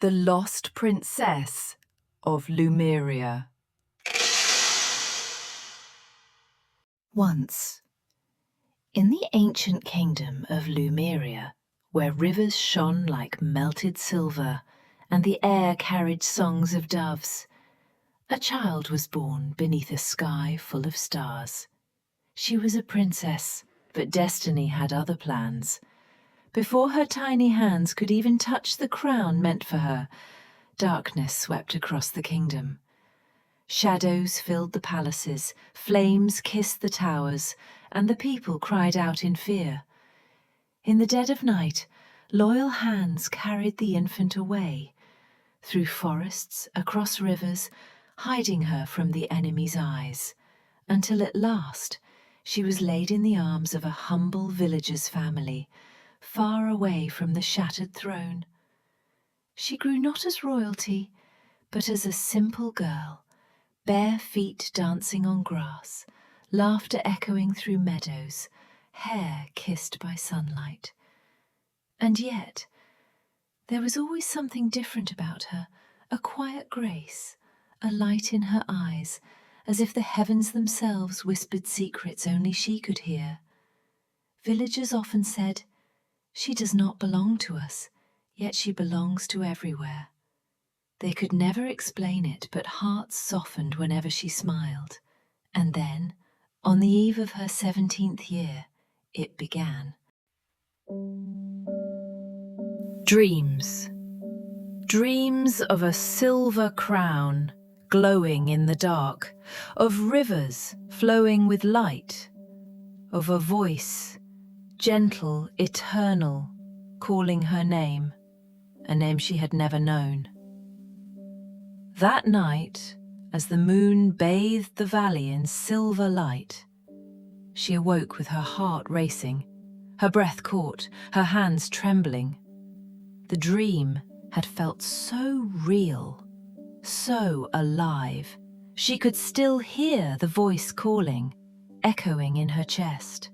The Lost Princess of Lumeria. Once, in the ancient kingdom of Lumeria, where rivers shone like melted silver and the air carried songs of doves, a child was born beneath a sky full of stars. She was a princess, but destiny had other plans. Before her tiny hands could even touch the crown meant for her, darkness swept across the kingdom. Shadows filled the palaces, flames kissed the towers, and the people cried out in fear. In the dead of night, loyal hands carried the infant away, through forests, across rivers, hiding her from the enemy's eyes, until at last she was laid in the arms of a humble villager's family, far away from the shattered throne. She grew not as royalty, but as a simple girl, bare feet dancing on grass, laughter echoing through meadows, hair kissed by sunlight. And yet, there was always something different about her, a quiet grace, a light in her eyes, as if the heavens themselves whispered secrets only she could hear. Villagers often said, "She does not belong to us, yet she belongs to everywhere." They could never explain it, but hearts softened whenever she smiled. And then, on the eve of her 17th year, it began. Dreams. Dreams of a silver crown glowing in the dark, of rivers flowing with light, of a voice, gentle, eternal, calling her name, a name she had never known. That night, as the moon bathed the valley in silver light, she awoke with her heart racing, her breath caught, her hands trembling. The dream had felt so real, so alive. She could still hear the voice calling, echoing in her chest.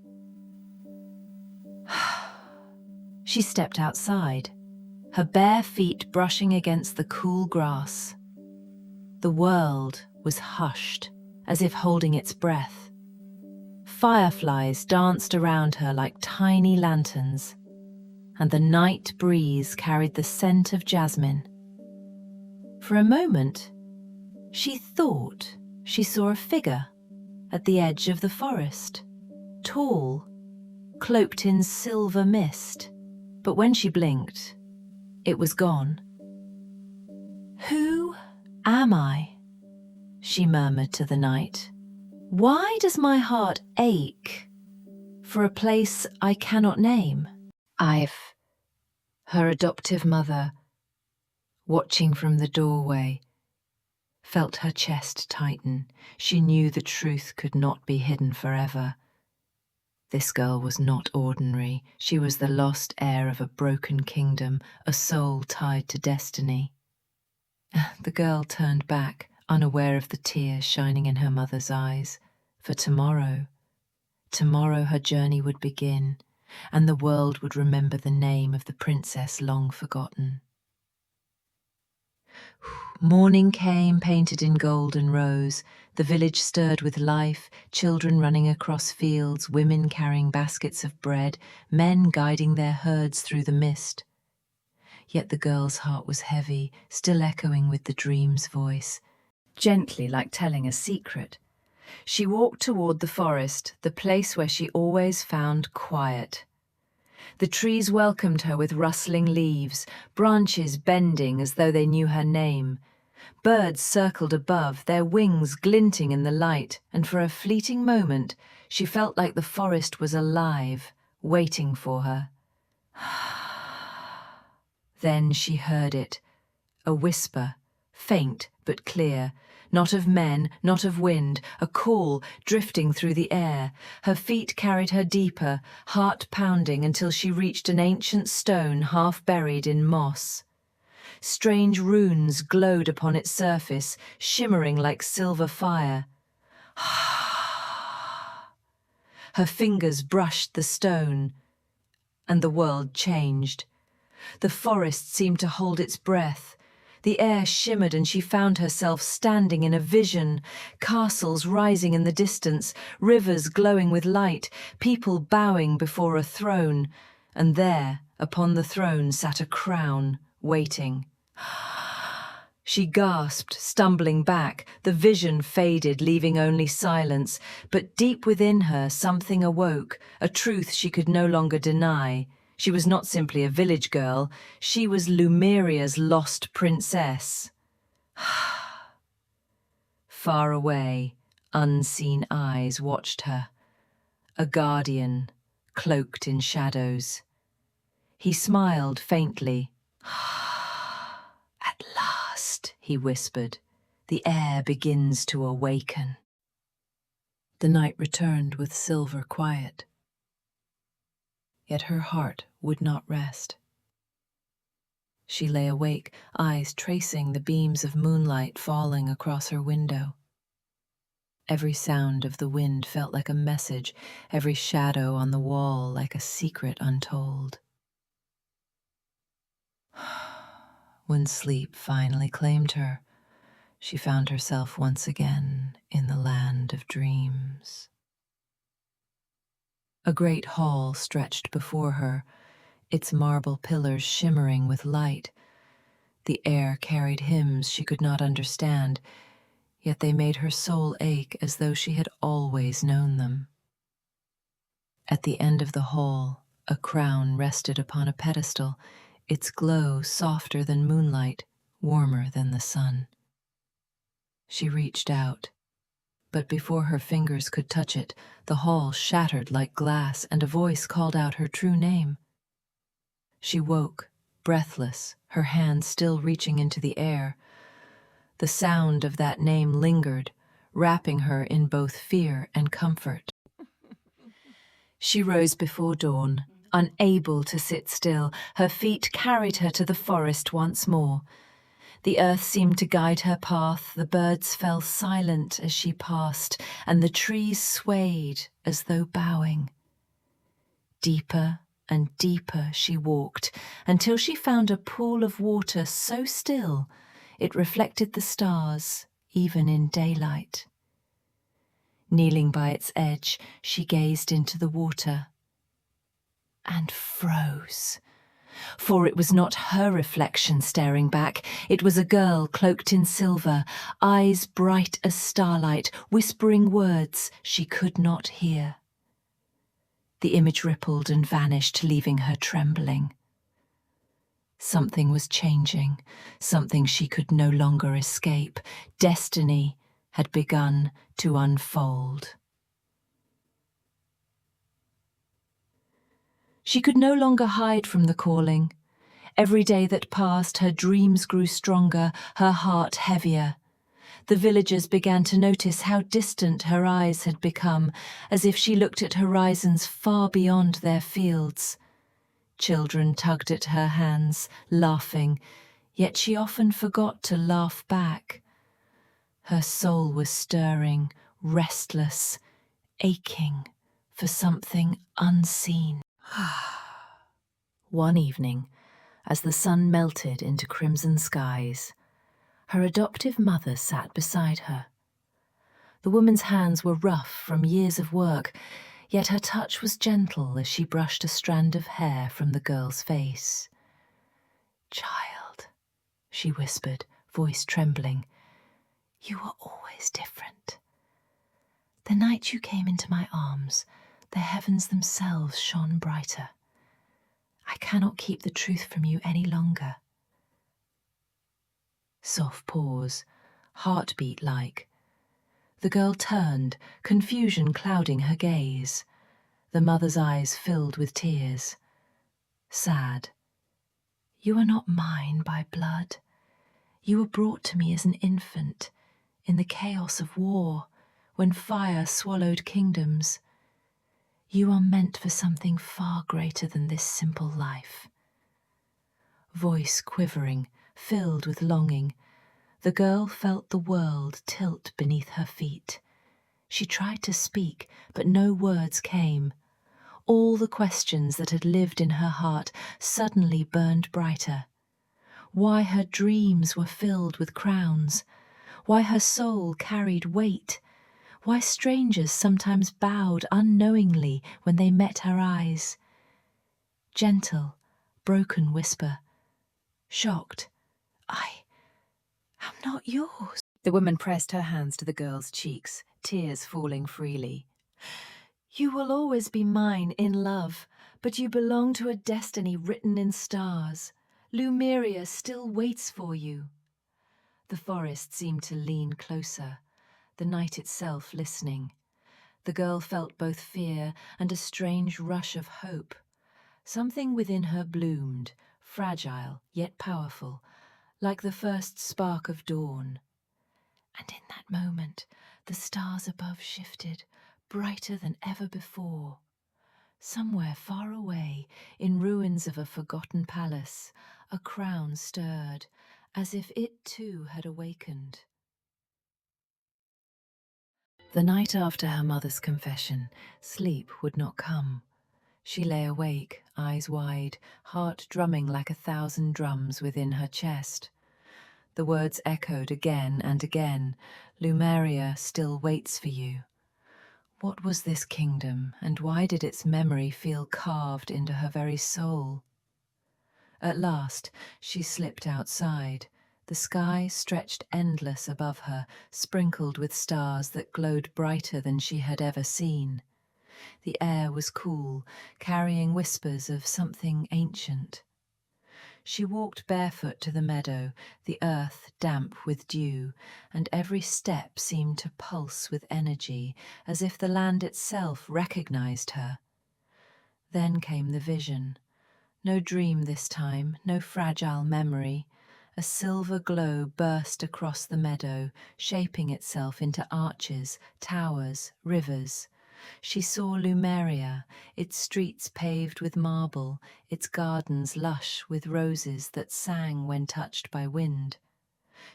She stepped outside, her bare feet brushing against the cool grass. The world was hushed, as if holding its breath. Fireflies danced around her like tiny lanterns, and the night breeze carried the scent of jasmine. For a moment, she thought she saw a figure at the edge of the forest, tall, cloaked in silver mist, but when she blinked, it was gone. "Who am I?" she murmured to the night. "Why does my heart ache for a place I cannot name?" Her adoptive mother, watching from the doorway, felt her chest tighten. She knew the truth could not be hidden forever. This girl was not ordinary. She was the lost heir of a broken kingdom, a soul tied to destiny. The girl turned back, unaware of the tears shining in her mother's eyes. For tomorrow her journey would begin, and the world would remember the name of the princess long forgotten. Morning came, painted in gold and rose. The village stirred with life, children running across fields, women carrying baskets of bread, men guiding their herds through the mist. Yet the girl's heart was heavy, still echoing with the dream's voice, gently like telling a secret. She walked toward the forest, the place where she always found quiet. The trees welcomed her with rustling leaves, branches bending as though they knew her name. Birds circled above, their wings glinting in the light, and for a fleeting moment she felt like the forest was alive, waiting for her. Then she heard it, a whisper, faint but clear, not of men, not of wind, a call drifting through the air. Her feet carried her deeper, heart pounding, until she reached an ancient stone half buried in moss. Strange runes glowed upon its surface, shimmering like silver fire. Her fingers brushed the stone, and the world changed. The forest seemed to hold its breath, The air shimmered and she found herself standing in a vision, castles rising in the distance, rivers glowing with light, people bowing before a throne, and there, upon the throne, sat a crown, waiting. She gasped, stumbling back. The vision faded, leaving only silence, but deep within her something awoke, a truth she could no longer deny. She was not simply a village girl, she was Lumeria's lost princess. Far away, unseen eyes watched her. A guardian, cloaked in shadows. He smiled faintly. "At last," he whispered, "the air begins to awaken." The night returned with silver quiet. Yet her heart would not rest. She lay awake, eyes tracing the beams of moonlight falling across her window. Every sound of the wind felt like a message, every shadow on the wall like a secret untold. When sleep finally claimed her, she found herself once again in the land of dreams. A great hall stretched before her, its marble pillars shimmering with light. The air carried hymns she could not understand, yet they made her soul ache as though she had always known them. At the end of the hall, a crown rested upon a pedestal, its glow softer than moonlight, warmer than the sun. She reached out, but before her fingers could touch it, the hall shattered like glass and a voice called out her true name. She woke, breathless, her hands still reaching into the air. The sound of that name lingered, wrapping her in both fear and comfort. She rose before dawn, unable to sit still. Her feet carried her to the forest once more. The earth seemed to guide her path, the birds fell silent as she passed, and the trees swayed as though bowing. Deeper and deeper she walked, until she found a pool of water so still it reflected the stars, even in daylight. Kneeling by its edge, she gazed into the water and froze. For it was not her reflection staring back, it was a girl cloaked in silver, eyes bright as starlight, whispering words she could not hear. The image rippled and vanished, leaving her trembling. Something was changing, something she could no longer escape. Destiny had begun to unfold. She could no longer hide from the calling. Every day that passed, her dreams grew stronger, her heart heavier. The villagers began to notice how distant her eyes had become, as if she looked at horizons far beyond their fields. Children tugged at her hands, laughing, yet she often forgot to laugh back. Her soul was stirring, restless, aching for something unseen. One evening, as the sun melted into crimson skies, her adoptive mother sat beside her. The woman's hands were rough from years of work, yet her touch was gentle as she brushed a strand of hair from the girl's face. "Child," she whispered, voice trembling, "you were always different. The night you came into my arms, the heavens themselves shone brighter. I cannot keep the truth from you any longer." Soft pause, heartbeat-like. The girl turned, confusion clouding her gaze. The mother's eyes filled with tears. Sad. "You are not mine by blood. You were brought to me as an infant, in the chaos of war, when fire swallowed kingdoms. You are meant for something far greater than this simple life." Voice quivering, filled with longing, the girl felt the world tilt beneath her feet. She tried to speak, but no words came. All the questions that had lived in her heart suddenly burned brighter. why her dreams were filled with crowns, why her soul carried weight, why strangers sometimes bowed unknowingly when they met her eyes. Gentle, broken whisper, shocked, I am not yours. The woman pressed her hands to the girl's cheeks, tears falling freely. You will always be mine in love, but you belong to a destiny written in stars. Lumeria still waits for you. The forest seemed to lean closer, the night itself listening. The girl felt both fear and a strange rush of hope. Something within her bloomed, fragile yet powerful, like the first spark of dawn. And in that moment, the stars above shifted, brighter than ever before. Somewhere far away, in ruins of a forgotten palace, a crown stirred, as if it too had awakened. The night after her mother's confession, sleep would not come. She lay awake, eyes wide, heart drumming like 1,000 drums within her chest. The words echoed again and again, Lumeria still waits for you. What was this kingdom, and why did its memory feel carved into her very soul? At last, she slipped outside. The sky stretched endless above her, sprinkled with stars that glowed brighter than she had ever seen. The air was cool, carrying whispers of something ancient. She walked barefoot to the meadow, the earth damp with dew, and every step seemed to pulse with energy, as if the land itself recognized her. Then came the vision. No dream this time, no fragile memory. A silver glow burst across the meadow, shaping itself into arches, towers, rivers. She saw Lumeria, its streets paved with marble, its gardens lush with roses that sang when touched by wind.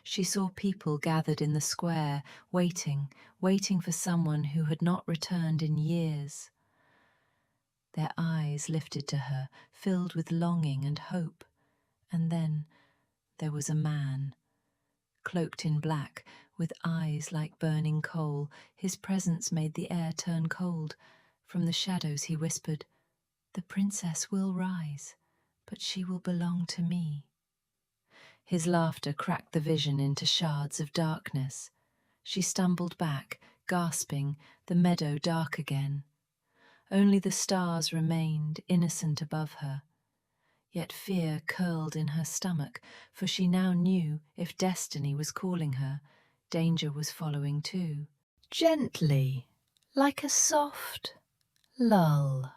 She saw people gathered in the square, waiting for someone who had not returned in years. Their eyes lifted to her, filled with longing and hope. And then there was a man, cloaked in black, with eyes like burning coal. His presence made the air turn cold. From the shadows he whispered, "The princess will rise, but she will belong to me." His laughter cracked the vision into shards of darkness. She stumbled back, gasping, the meadow dark again. Only the stars remained, innocent above her. Yet fear curled in her stomach, for she now knew if destiny was calling her, danger was following too. Gently, like a soft lull.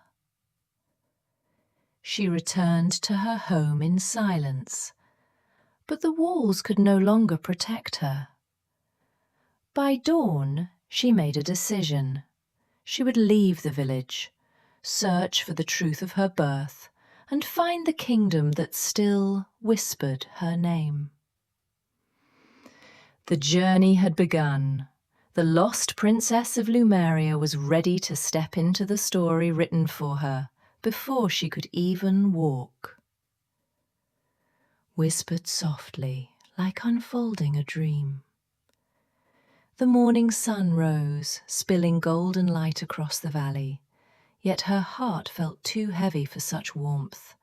She returned to her home in silence, but the walls could no longer protect her. By dawn, she made a decision. She would leave the village, search for the truth of her birth, and find the kingdom that still whispered her name. The journey had begun. The lost princess of Lumeria was ready to step into the story written for her before she could even walk. Whispered softly, like unfolding a dream. The morning sun rose, spilling golden light across the valley. Yet her heart felt too heavy for such warmth.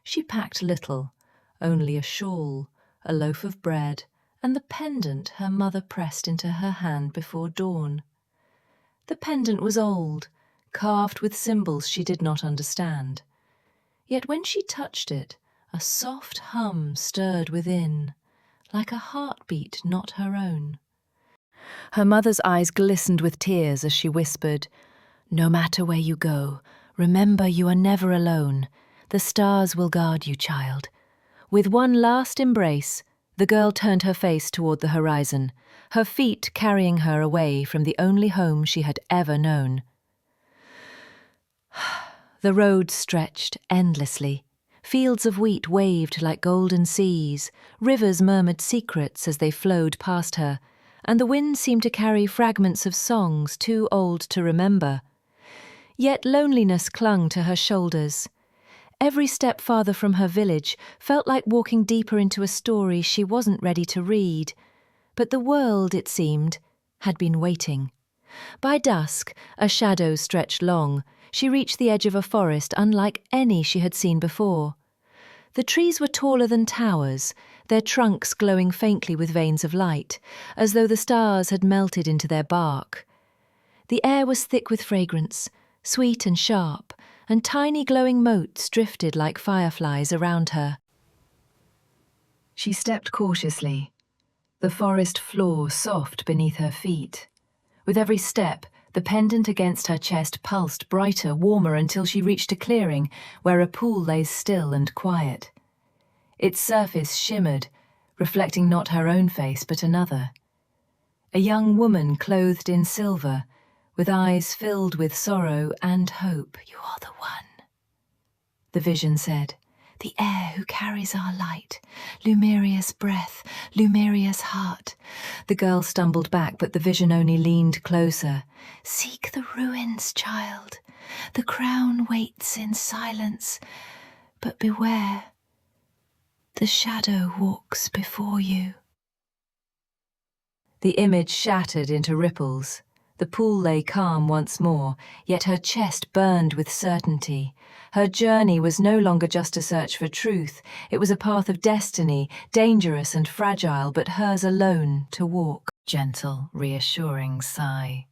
She packed little, only a shawl, a loaf of bread, and the pendant her mother pressed into her hand before dawn. The pendant was old, carved with symbols she did not understand. Yet when she touched it, a soft hum stirred within, like a heartbeat not her own. Her mother's eyes glistened with tears as she whispered, "No matter where you go, remember you are never alone. The stars will guard you, child." With one last embrace, the girl turned her face toward the horizon, her feet carrying her away from the only home she had ever known. The road stretched endlessly. Fields of wheat waved like golden seas, rivers murmured secrets as they flowed past her, and the wind seemed to carry fragments of songs too old to remember. Yet loneliness clung to her shoulders. Every step farther from her village felt like walking deeper into a story she wasn't ready to read. But the world, it seemed, had been waiting. By dusk, a shadow stretched long. She reached the edge of a forest unlike any she had seen before. The trees were taller than towers, their trunks glowing faintly with veins of light, as though the stars had melted into their bark. The air was thick with fragrance, sweet and sharp, and tiny glowing motes drifted like fireflies around her. She stepped cautiously, the forest floor soft beneath her feet. With every step, the pendant against her chest pulsed brighter, warmer, until she reached a clearing where a pool lay still and quiet. Its surface shimmered, reflecting not her own face but another. A young woman clothed in silver, with eyes filled with sorrow and hope. "You are the one," the vision said. "The air who carries our light, Lumeria's breath, Lumeria's heart." The girl stumbled back, but the vision only leaned closer. "Seek the ruins, child. The crown waits in silence. But beware, the shadow walks before you." The image shattered into ripples. The pool lay calm once more, yet her chest burned with certainty. Her journey was no longer just a search for truth. It was a path of destiny, dangerous and fragile, but hers alone to walk. Gentle, reassuring sigh.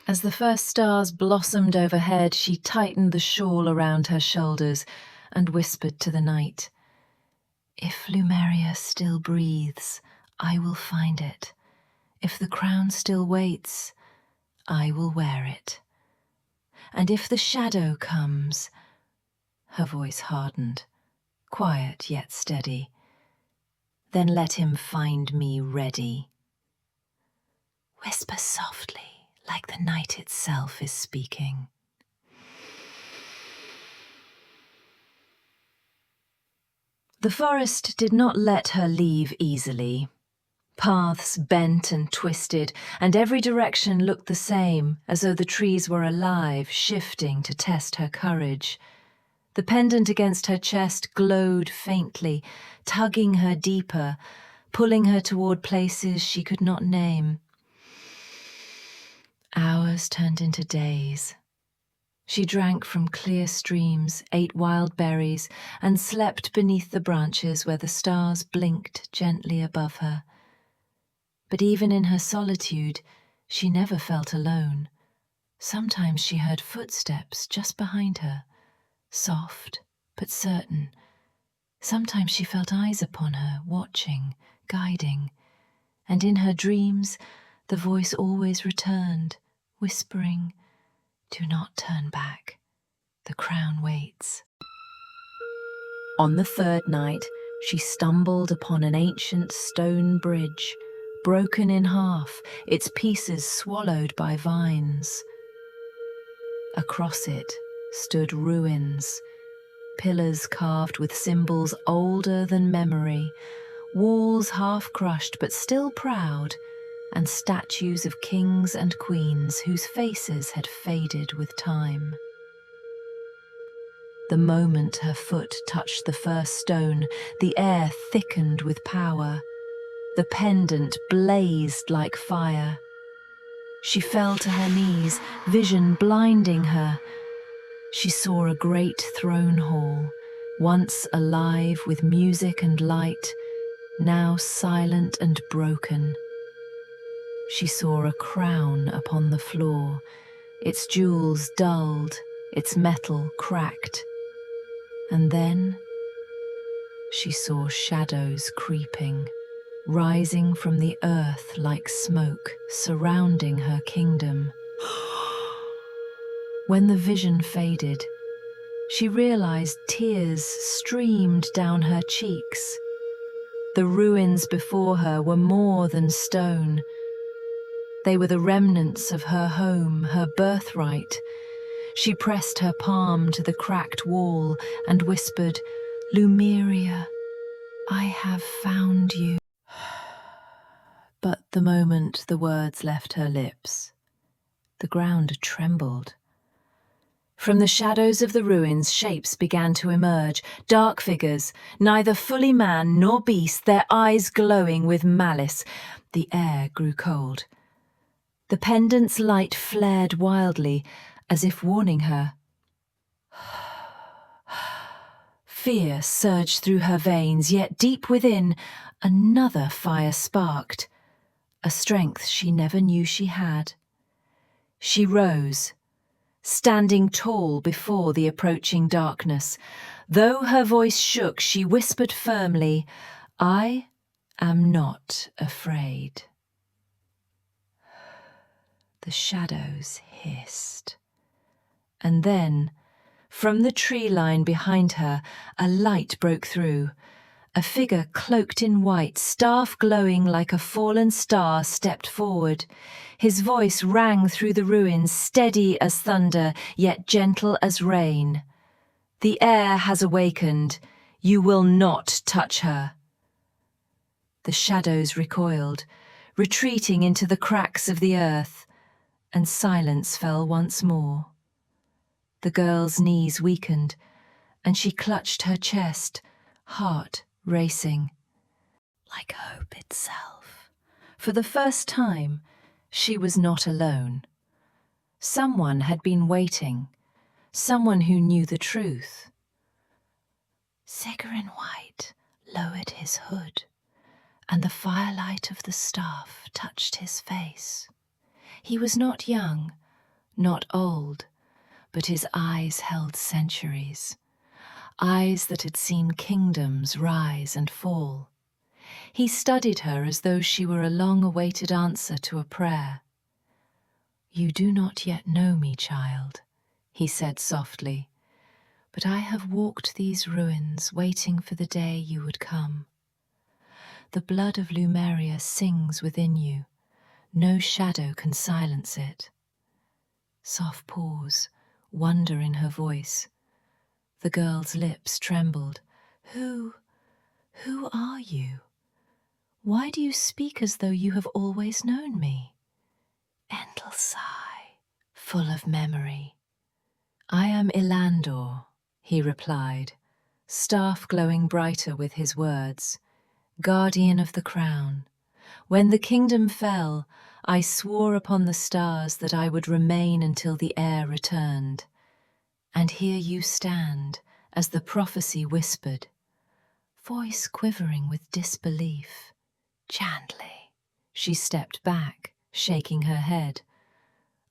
As the first stars blossomed overhead, she tightened the shawl around her shoulders and whispered to the night, "If Lumeria still breathes, I will find it. If the crown still waits, I will wear it. And if the shadow comes," her voice hardened, quiet yet steady, "then let him find me ready." Whisper softly, like the night itself is speaking. The forest did not let her leave easily. Paths bent and twisted, and every direction looked the same, as though the trees were alive, shifting to test her courage. The pendant against her chest glowed faintly, tugging her deeper, pulling her toward places she could not name. Hours turned into days. She drank from clear streams, ate wild berries, and slept beneath the branches where the stars blinked gently above her. But even in her solitude, she never felt alone. Sometimes she heard footsteps just behind her, soft but certain. Sometimes she felt eyes upon her, watching, guiding. And in her dreams, the voice always returned, whispering, "Do not turn back. The crown waits." On the third night, she stumbled upon an ancient stone bridge, broken in half, its pieces swallowed by vines. Across it stood ruins, pillars carved with symbols older than memory, walls half crushed but still proud, and statues of kings and queens whose faces had faded with time. The moment her foot touched the first stone, the air thickened with power. The pendant blazed like fire. She fell to her knees, vision blinding her. She saw a great throne hall, once alive with music and light, now silent and broken. She saw a crown upon the floor, its jewels dulled, its metal cracked. And then she saw shadows creeping, rising from the earth like smoke, surrounding her kingdom. When the vision faded, she realized tears streamed down her cheeks. The ruins before her were more than stone. They were the remnants of her home, her birthright. She pressed her palm to the cracked wall and whispered, "Lumeria, I have found you." But the moment the words left her lips, the ground trembled. From the shadows of the ruins, shapes began to emerge, dark figures, neither fully man nor beast, their eyes glowing with malice. The air grew cold. The pendant's light flared wildly, as if warning her. Fear surged through her veins, yet deep within, another fire sparked, a strength she never knew she had. She rose, standing tall before the approaching darkness. Though her voice shook, she whispered firmly, "I am not afraid." The shadows hissed. And then, from the tree line behind her, a light broke through. A figure cloaked in white, staff glowing like a fallen star, stepped forward. His voice rang through the ruins, steady as thunder, yet gentle as rain. "The air has awakened. You will not touch her." The shadows recoiled, retreating into the cracks of the earth, and silence fell once more. The girl's knees weakened, and she clutched her chest, heart racing. Like hope itself. For the first time, she was not alone. Someone had been waiting, someone who knew the truth. Sigurd in white lowered his hood, and the firelight of the staff touched his face. He was not young, not old, but his eyes held centuries. Eyes that had seen kingdoms rise and fall. He studied her as though she were a long-awaited answer to a prayer. "You do not yet know me, child," he said softly, "but I have walked these ruins waiting for the day you would come. The blood of Lumeria sings within you. No shadow can silence it." Soft pause, wonder in her voice. The girl's lips trembled. Who are you? Why do you speak as though you have always known me?" Gentle sigh, full of memory. "I am Ilandor," he replied, staff glowing brighter with his words, "guardian of the crown. When the kingdom fell, I swore upon the stars that I would remain until the heir returned. And here you stand, as the prophecy whispered." Voice quivering with disbelief. Gently, she stepped back, shaking her head.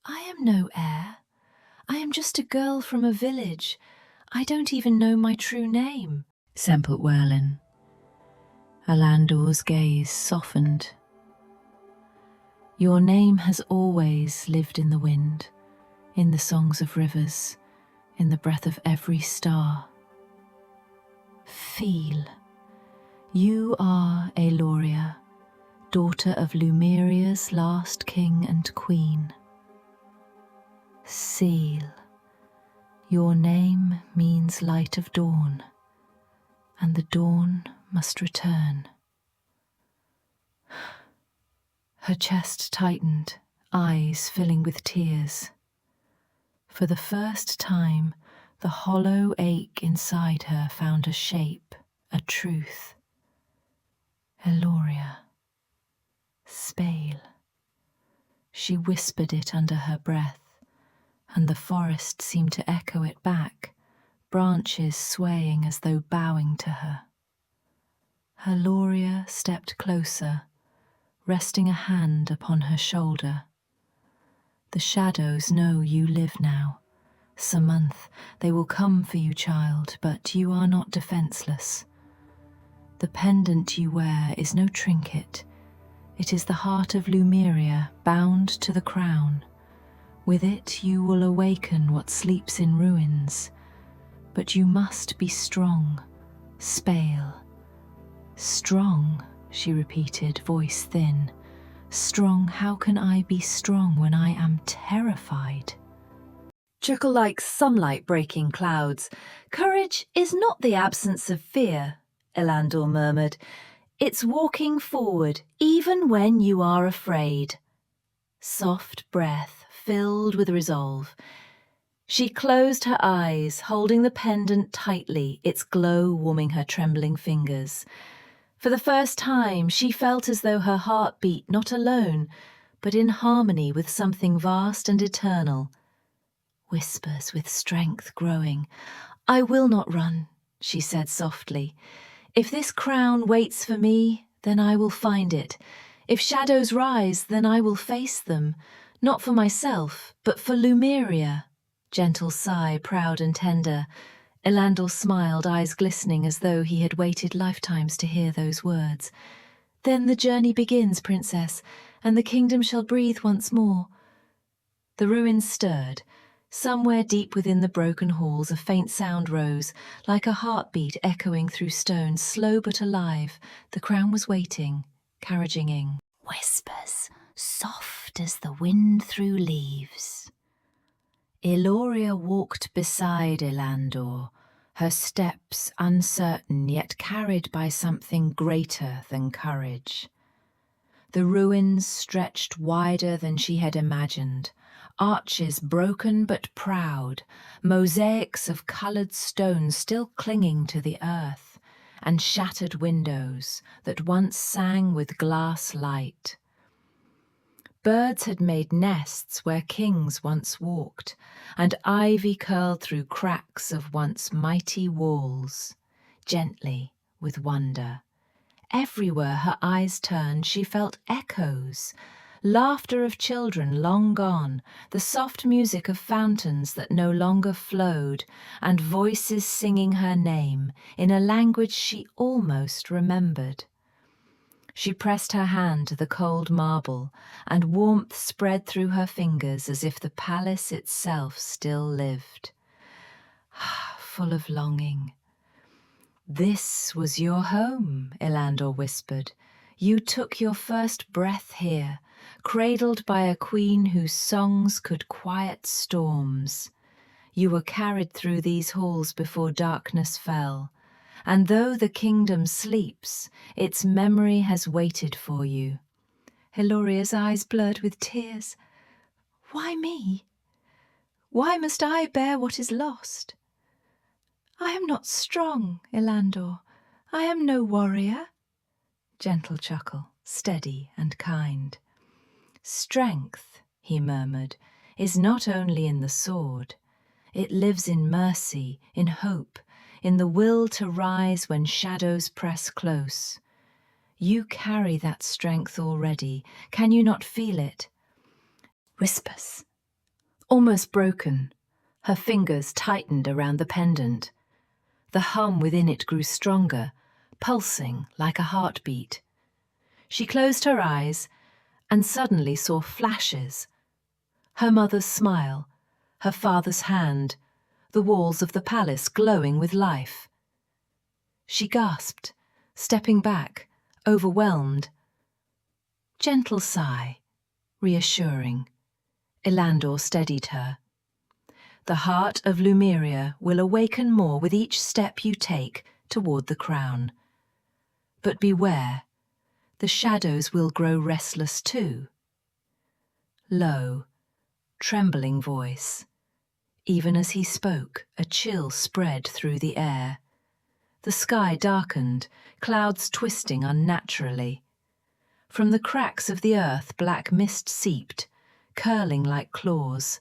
"I am no heir. I am just a girl from a village. I don't even know my true name." Sempelt Werlin. Alandor's gaze softened. "Your name has always lived in the wind, in the songs of rivers, in the breath of every star. Feel. You are Aloria, daughter of Lumeria's last king and queen. Seal. Your name means light of dawn, and the dawn must return." Her chest tightened, eyes filling with tears. For the first time, the hollow ache inside her found a shape, a truth. Eloria. Spale. She whispered it under her breath, and the forest seemed to echo it back, branches swaying as though bowing to her. Eloria stepped closer, resting a hand upon her shoulder. "The shadows know you live now. Samonth, they will come for you, child, but you are not defenseless. The pendant you wear is no trinket. It is the heart of Lumeria, bound to the crown. With it you will awaken what sleeps in ruins. But you must be strong, Spale." "Strong," she repeated, voice thin. "Strong, how can I be strong when I am terrified?" Trickle like sunlight breaking clouds. "Courage is not the absence of fear," Elandor murmured. "It's walking forward, even when you are afraid." Soft breath filled with resolve. She closed her eyes, holding the pendant tightly, its glow warming her trembling fingers. For the first time, she felt as though her heart beat not alone, but in harmony with something vast and eternal. Whispers with strength growing. "I will not run," she said softly. "If this crown waits for me, then I will find it. If shadows rise, then I will face them, not for myself, but for Lumeria." Gentle sigh, proud and tender. Elandor smiled, eyes glistening as though he had waited lifetimes to hear those words. "Then the journey begins, Princess, and the kingdom shall breathe once more." The ruins stirred. Somewhere deep within the broken halls a faint sound rose, like a heartbeat echoing through stone, slow but alive. The crown was waiting, carriaging. Whispers, soft as the wind through leaves. Eloria walked beside Elandor, her steps uncertain yet carried by something greater than courage. The ruins stretched wider than she had imagined, arches broken but proud, mosaics of coloured stone still clinging to the earth, and shattered windows that once sang with glass light. Birds had made nests where kings once walked, and ivy curled through cracks of once mighty walls, gently with wonder. Everywhere her eyes turned, she felt echoes, laughter of children long gone, the soft music of fountains that no longer flowed, and voices singing her name in a language she almost remembered. She pressed her hand to the cold marble, and warmth spread through her fingers as if the palace itself still lived. Full of longing. "This was your home," Elandor whispered. "You took your first breath here, cradled by a queen whose songs could quiet storms. You were carried through these halls before darkness fell. And though the kingdom sleeps, its memory has waited for you." Eloria's eyes blurred with tears. "Why me? Why must I bear what is lost? I am not strong, Elandor. I am no warrior." Gentle chuckle, steady and kind. "Strength," he murmured, "is not only in the sword. It lives in mercy, in hope, in the will to rise when shadows press close. You carry that strength already. Can you not feel it?" Whispers. Almost broken, her fingers tightened around the pendant. The hum within it grew stronger, pulsing like a heartbeat. She closed her eyes and suddenly saw flashes. Her mother's smile, her father's hand, the walls of the palace glowing with life. She gasped, stepping back, overwhelmed. Gentle sigh, reassuring. Elandor steadied her. "The heart of Lumeria will awaken more with each step you take toward the crown. But beware, the shadows will grow restless too." Low, trembling voice. Even as he spoke, a chill spread through the air. The sky darkened, clouds twisting unnaturally. From the cracks of the earth black mist seeped, curling like claws.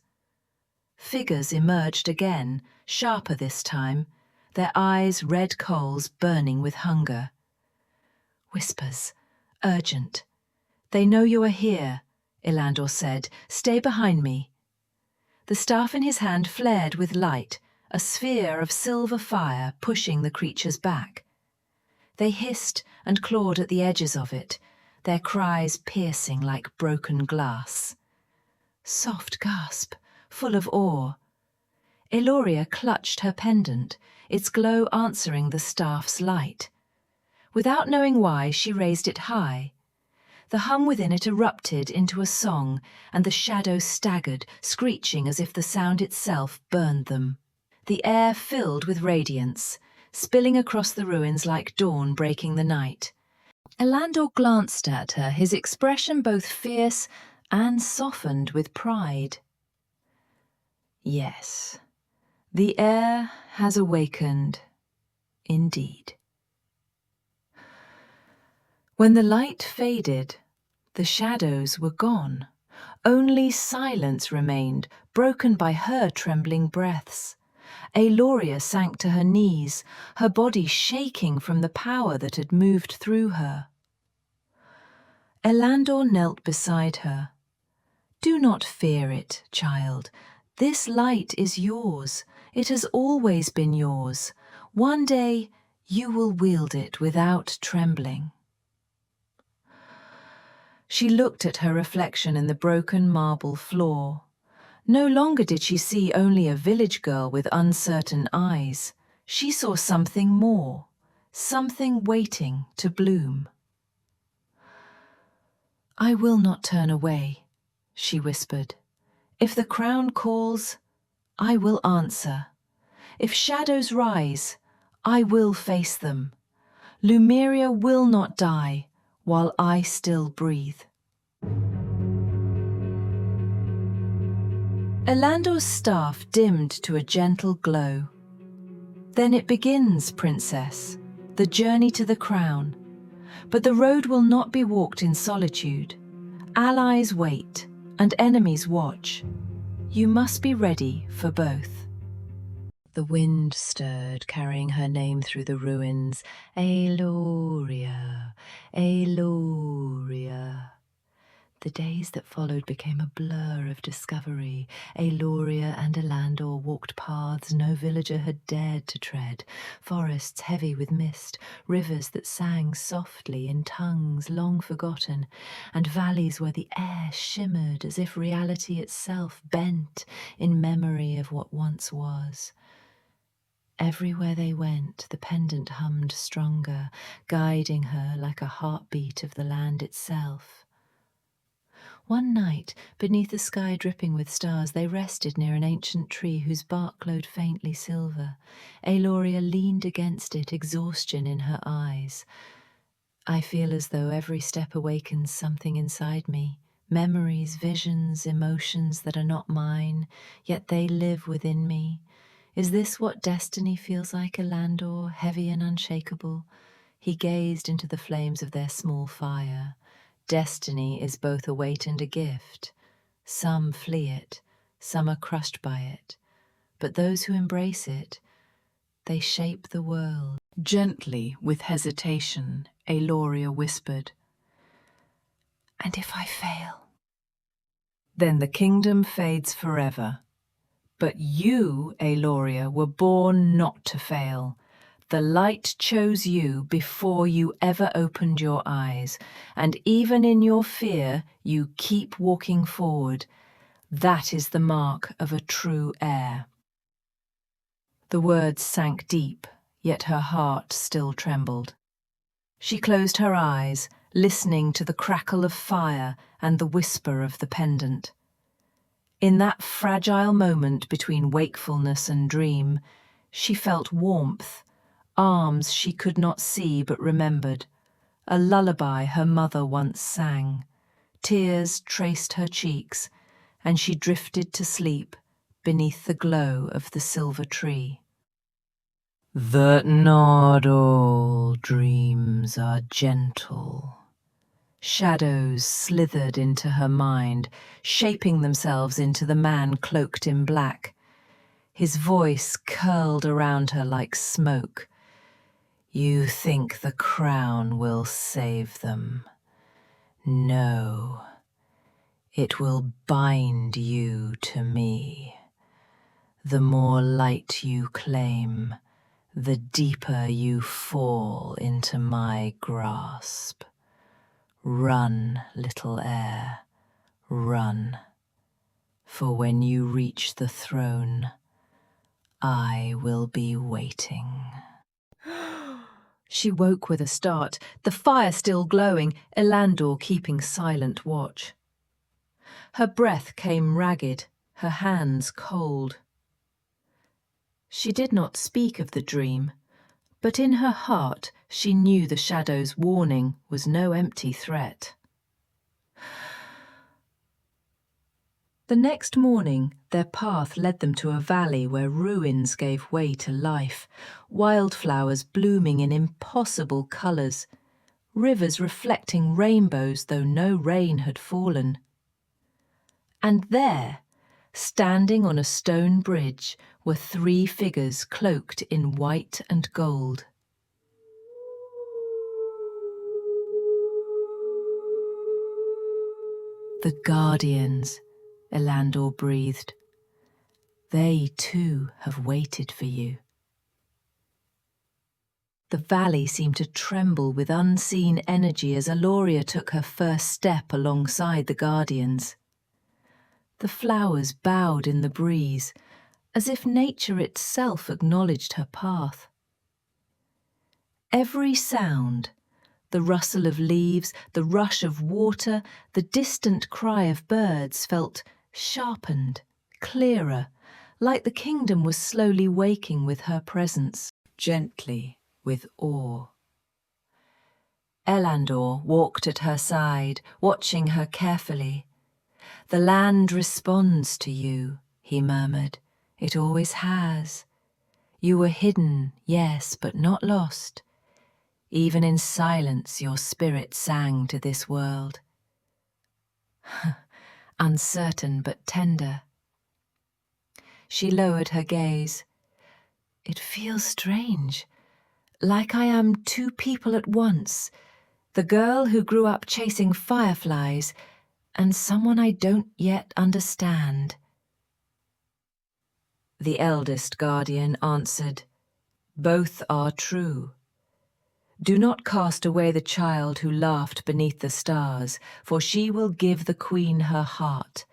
Figures emerged again, sharper this time, their eyes red coals burning with hunger. Whispers, urgent. "They know you are here," Elandor said. "Stay behind me." The staff in his hand flared with light, a sphere of silver fire pushing the creatures back. They hissed and clawed at the edges of it, their cries piercing like broken glass. Soft gasp, full of awe. Eloria clutched her pendant, its glow answering the staff's light. Without knowing why, she raised it high. The hum within it erupted into a song, and the shadows staggered, screeching as if the sound itself burned them. The air filled with radiance, spilling across the ruins like dawn breaking the night. Elandor glanced at her, his expression both fierce and softened with pride. Yes, the air has awakened, indeed. When the light faded, the shadows were gone. Only silence remained, broken by her trembling breaths. Aloria sank to her knees, her body shaking from the power that had moved through her. Elandor knelt beside her. "Do not fear it, child. This light is yours. It has always been yours. One day you will wield it without trembling." She looked at her reflection in the broken marble floor. No longer did she see only a village girl with uncertain eyes. She saw something more, something waiting to bloom. "I will not turn away," she whispered. "If the crown calls, I will answer. If shadows rise, I will face them. Lumeria will not die while I still breathe." Elandor's staff dimmed to a gentle glow. "Then it begins, Princess, the journey to the crown. But the road will not be walked in solitude. Allies wait, and enemies watch. You must be ready for both." The wind stirred, carrying her name through the ruins. Aloria, Aloria. The days that followed became a blur of discovery. Aloria and Elandor walked paths no villager had dared to tread, forests heavy with mist, rivers that sang softly in tongues long forgotten, and valleys where the air shimmered as if reality itself bent in memory of what once was. Everywhere they went, the pendant hummed stronger, guiding her like a heartbeat of the land itself. One night, beneath a sky dripping with stars, they rested near an ancient tree whose bark glowed faintly silver. Aloria leaned against it, exhaustion in her eyes. "I feel as though every step awakens something inside me. Memories, visions, emotions that are not mine, yet they live within me. Is this what destiny feels like, Elandor, heavy and unshakable?" He gazed into the flames of their small fire. "Destiny is both a weight and a gift. Some flee it, some are crushed by it. But those who embrace it, they shape the world." Gently, with hesitation, Aloria whispered, "And if I fail?" "Then the kingdom fades forever. But you, Aloria, were born not to fail. The light chose you before you ever opened your eyes, and even in your fear, you keep walking forward. That is the mark of a true heir." The words sank deep, yet her heart still trembled. She closed her eyes, listening to the crackle of fire and the whisper of the pendant. In that fragile moment between wakefulness and dream, she felt warmth, arms she could not see but remembered, a lullaby her mother once sang. Tears traced her cheeks, and she drifted to sleep beneath the glow of the silver tree. "That not all dreams are gentle." Shadows slithered into her mind, shaping themselves into the man cloaked in black. His voice curled around her like smoke. "You think the crown will save them? No. It will bind you to me. The more light you claim, the deeper you fall into my grasp. Run, little heir, run. For when you reach the throne, I will be waiting." She woke with a start, the fire still glowing, Elandor keeping silent watch. Her breath came ragged, her hands cold. She did not speak of the dream, but in her heart she knew the shadow's warning was no empty threat. The next morning, their path led them to a valley where ruins gave way to life, wildflowers blooming in impossible colours, rivers reflecting rainbows though no rain had fallen. And there, standing on a stone bridge, were 3 figures cloaked in white and gold. The guardians, Elandor breathed. They too have waited for you. The valley seemed to tremble with unseen energy as Eloria took her first step alongside the guardians. The flowers bowed in the breeze, as if nature itself acknowledged her path. Every sound, the rustle of leaves, the rush of water, the distant cry of birds felt sharpened, clearer, like the kingdom was slowly waking with her presence, gently, with awe. Elandor walked at her side, watching her carefully. "The land responds to you," he murmured. "It always has. You were hidden, yes, but not lost. Even in silence your spirit sang to this world." Uncertain but tender. She lowered her gaze. "It feels strange, like I am 2 people at once, the girl who grew up chasing fireflies and someone I don't yet understand." The eldest guardian answered, "Both are true. Do not cast away the child who laughed beneath the stars, for she will give the queen her heart.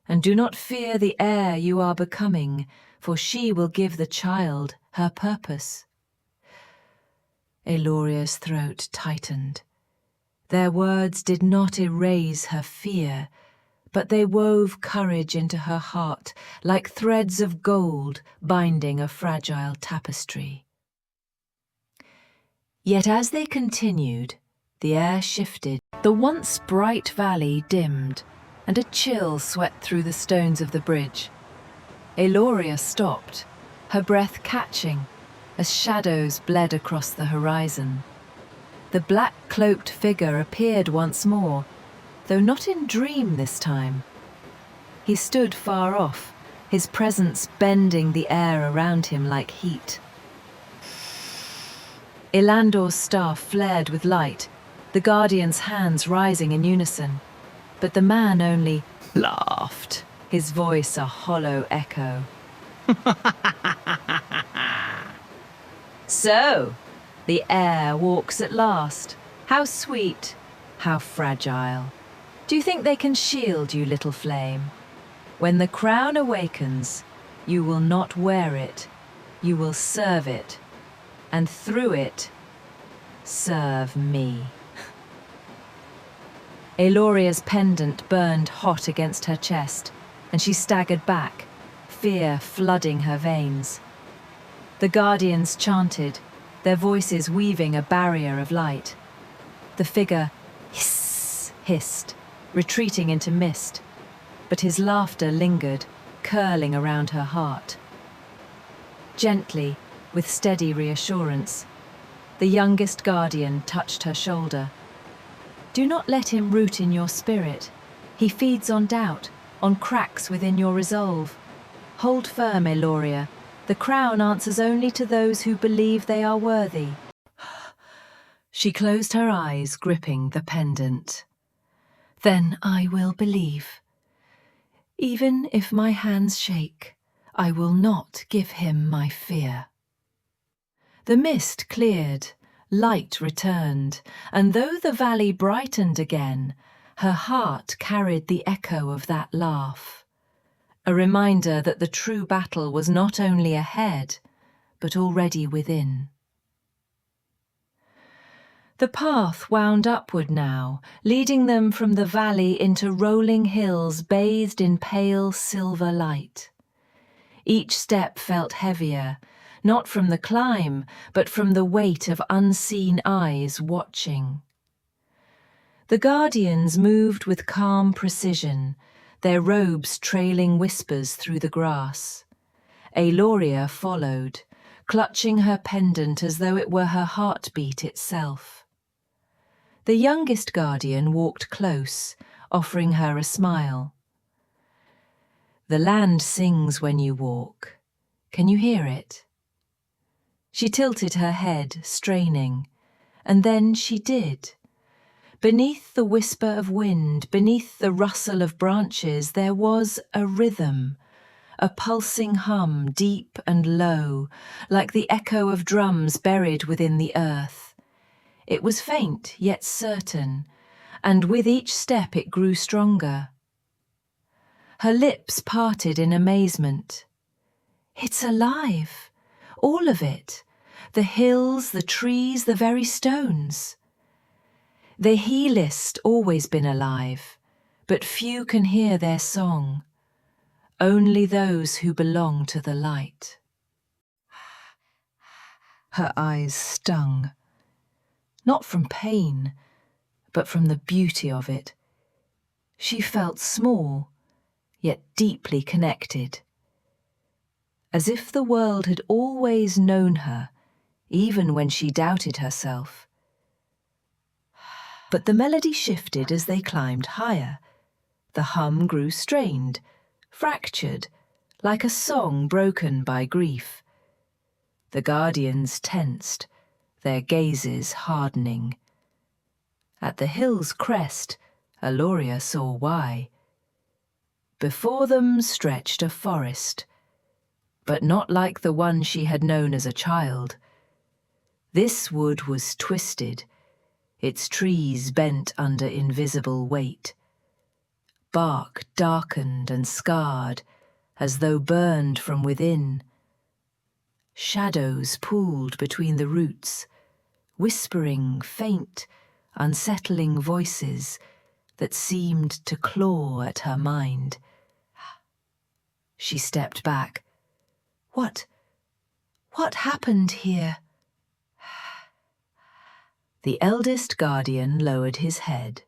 And do not fear the heir you are becoming, for she will give the child her purpose." Eloria's throat tightened. Their words did not erase her fear, but they wove courage into her heart like threads of gold binding a fragile tapestry. Yet as they continued, the air shifted. The once bright valley dimmed, and a chill swept through the stones of the bridge. Eloria stopped, her breath catching, as shadows bled across the horizon. The black-cloaked figure appeared once more, though not in dream this time. He stood far off, his presence bending the air around him like heat. Elandor's staff flared with light, the guardian's hands rising in unison. But the man only laughed, his voice a hollow echo. "So, the heir walks at last. How sweet, how fragile. Do you think they can shield you, little flame? When the crown awakens, you will not wear it, you will serve it, and through it, serve me." Eloria's pendant burned hot against her chest, and she staggered back, fear flooding her veins. The guardians chanted, their voices weaving a barrier of light. The figure hissed, retreating into mist, but his laughter lingered, curling around her heart. Gently, with steady reassurance, the youngest guardian touched her shoulder. "Do not let him root in your spirit. He feeds on doubt, on cracks within your resolve. Hold firm, Eloria. The crown answers only to those who believe they are worthy." She closed her eyes, gripping the pendant. "Then I will believe. Even if my hands shake, I will not give him my fear." The mist cleared, light returned, and though the valley brightened again, her heart carried the echo of that laugh. A reminder that the true battle was not only ahead, but already within. The path wound upward now, leading them from the valley into rolling hills bathed in pale silver light. Each step felt heavier, not from the climb, but from the weight of unseen eyes watching. The guardians moved with calm precision, their robes trailing whispers through the grass. Aloria followed, clutching her pendant as though it were her heartbeat itself. The youngest guardian walked close, offering her a smile. "The land sings when you walk. Can you hear it?" She tilted her head, straining, and then she did. Beneath the whisper of wind, beneath the rustle of branches, there was a rhythm, a pulsing hum, deep and low, like the echo of drums buried within the earth. It was faint, yet certain, and with each step it grew stronger. Her lips parted in amazement. "It's alive! All of it! The hills, the trees, the very stones!" The he-list always been alive, but few can hear their song. Only those who belong to the light. Her eyes stung, not from pain, but from the beauty of it. She felt small, yet deeply connected, as if the world had always known her, even when she doubted herself. But the melody shifted as they climbed higher. The hum grew strained, fractured, like a song broken by grief. The guardians tensed, their gazes hardening. At the hill's crest, Aloria saw why. Before them stretched a forest, but not like the one she had known as a child. This wood was twisted, its trees bent under invisible weight. Bark darkened and scarred, as though burned from within. Shadows pooled between the roots, whispering faint, unsettling voices that seemed to claw at her mind. She stepped back. What happened here?" The eldest guardian lowered his head.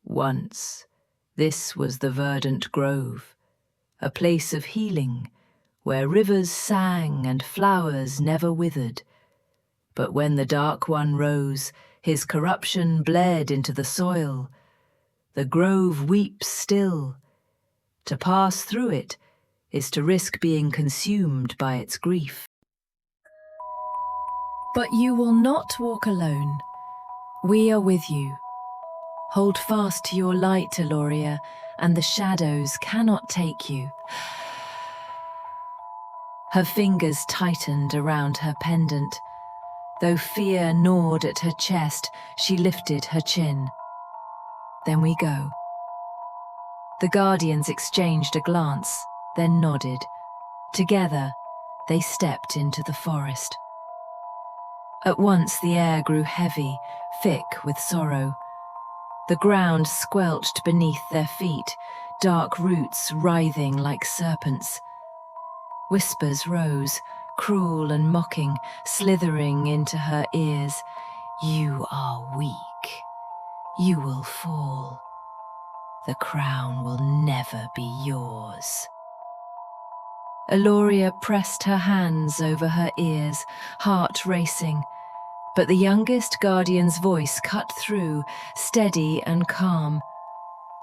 Once, this was the verdant grove, a place of healing, where rivers sang and flowers never withered. But when the Dark One rose, his corruption bled into the soil. The grove weeps still. To pass through it is to risk being consumed by its grief. But you will not walk alone. We are with you. Hold fast to your light, Aloria, and the shadows cannot take you. Her fingers tightened around her pendant. Though fear gnawed at her chest, she lifted her chin. "Then we go." The guardians exchanged a glance, then nodded. Together, they stepped into the forest. At once the air grew heavy, thick with sorrow. The ground squelched beneath their feet, dark roots writhing like serpents. Whispers rose, cruel and mocking, slithering into her ears. "You are weak. You will fall. The crown will never be yours." Aloria pressed her hands over her ears, heart racing. But the youngest guardian's voice cut through, steady and calm.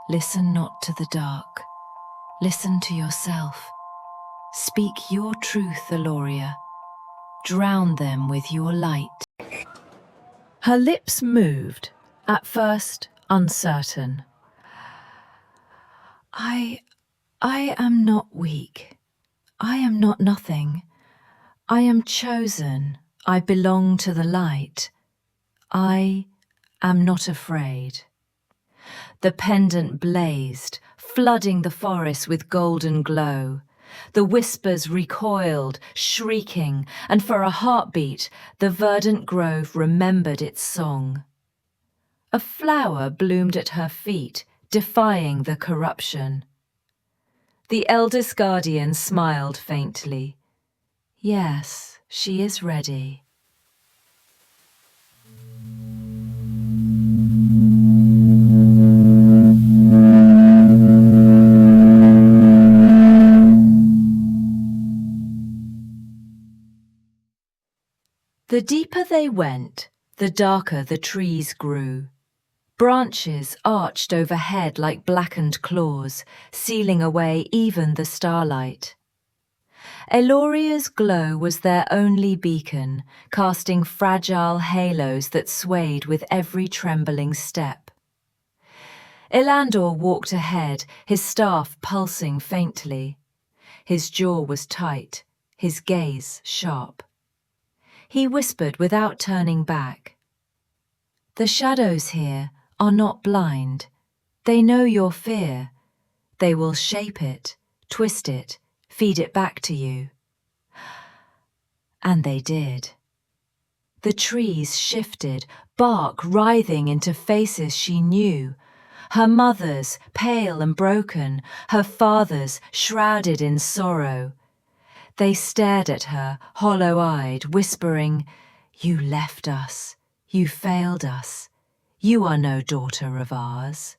"Listen not to the dark. Listen to yourself. Speak your truth, Aloria. Drown them with your light." Her lips moved, at first uncertain. I am not weak. I am not nothing. I am chosen. I belong to the light. I am not afraid. The pendant blazed, flooding the forest with golden glow. The whispers recoiled, shrieking, and for a heartbeat, the verdant grove remembered its song. A flower bloomed at her feet, defying the corruption. The eldest guardian smiled faintly. "Yes, she is ready." The deeper they went, the darker the trees grew. Branches arched overhead like blackened claws, sealing away even the starlight. Eloria's glow was their only beacon, casting fragile halos that swayed with every trembling step. Elandor walked ahead, his staff pulsing faintly. His jaw was tight, his gaze sharp. He whispered without turning back. "The shadows here are not blind. They know your fear. They will shape it, twist it, feed it back to you." And they did. The trees shifted, bark writhing into faces she knew. Her mother's, pale and broken, her father's, shrouded in sorrow. They stared at her, hollow-eyed, whispering, "You left us. You failed us. You are no daughter of ours."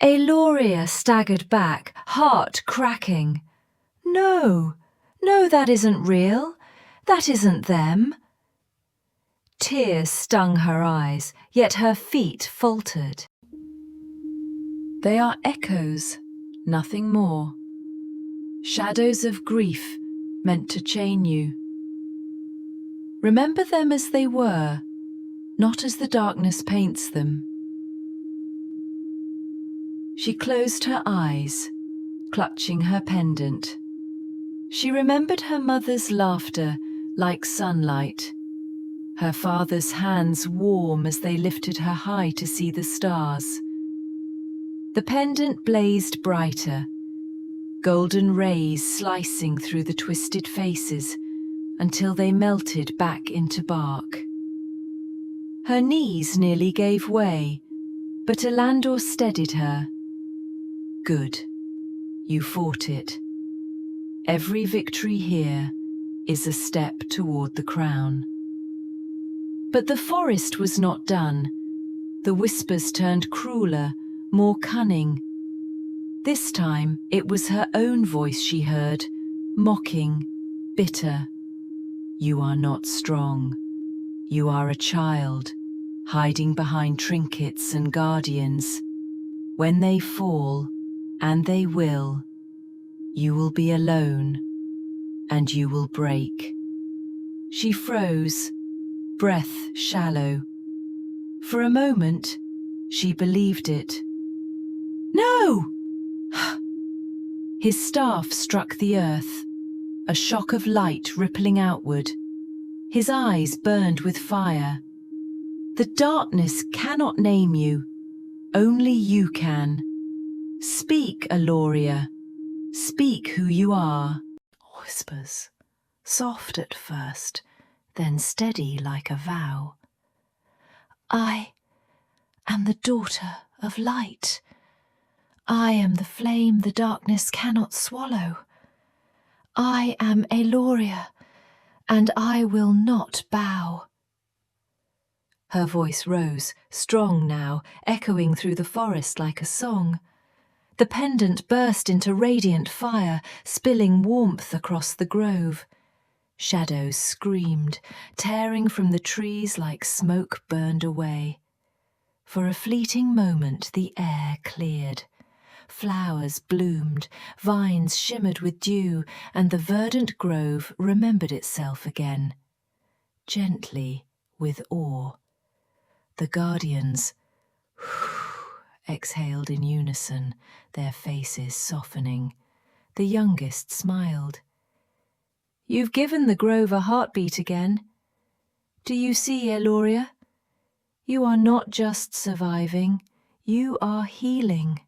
Eloria staggered back, heart cracking. No, that isn't real. That isn't them." Tears stung her eyes, yet her feet faltered. "They are echoes, nothing more. Shadows of grief meant to chain you. Remember them as they were, not as the darkness paints them." She closed her eyes, clutching her pendant. She remembered her mother's laughter like sunlight, her father's hands warm as they lifted her high to see the stars. The pendant blazed brighter, golden rays slicing through the twisted faces until they melted back into bark. Her knees nearly gave way, but Elandor steadied her. "Good, you fought it. Every victory here is a step toward the crown." But the forest was not done. The whispers turned crueler, more cunning. This time it was her own voice she heard, mocking, bitter. "You are not strong. You are a child, hiding behind trinkets and guardians. When they fall, and they will, you will be alone, and you will break." She froze, breath shallow. For a moment, she believed it. "No!" His staff struck the earth, a shock of light rippling outward. His eyes burned with fire. "The darkness cannot name you. Only you can. Speak, Eloria. Speak who you are." Whispers, soft at first, then steady like a vow. "I am the daughter of light. I am the flame the darkness cannot swallow. I am Eloria, and I will not bow." Her voice rose, strong now, echoing through the forest like a song. The pendant burst into radiant fire, spilling warmth across the grove. Shadows screamed, tearing from the trees like smoke burned away. For a fleeting moment the air cleared. Flowers bloomed, vines shimmered with dew, and the verdant grove remembered itself again. Gently, with awe. The guardians exhaled in unison, their faces softening. The youngest smiled. "You've given the grove a heartbeat again. Do you see, Eloria? You are not just surviving, you are healing."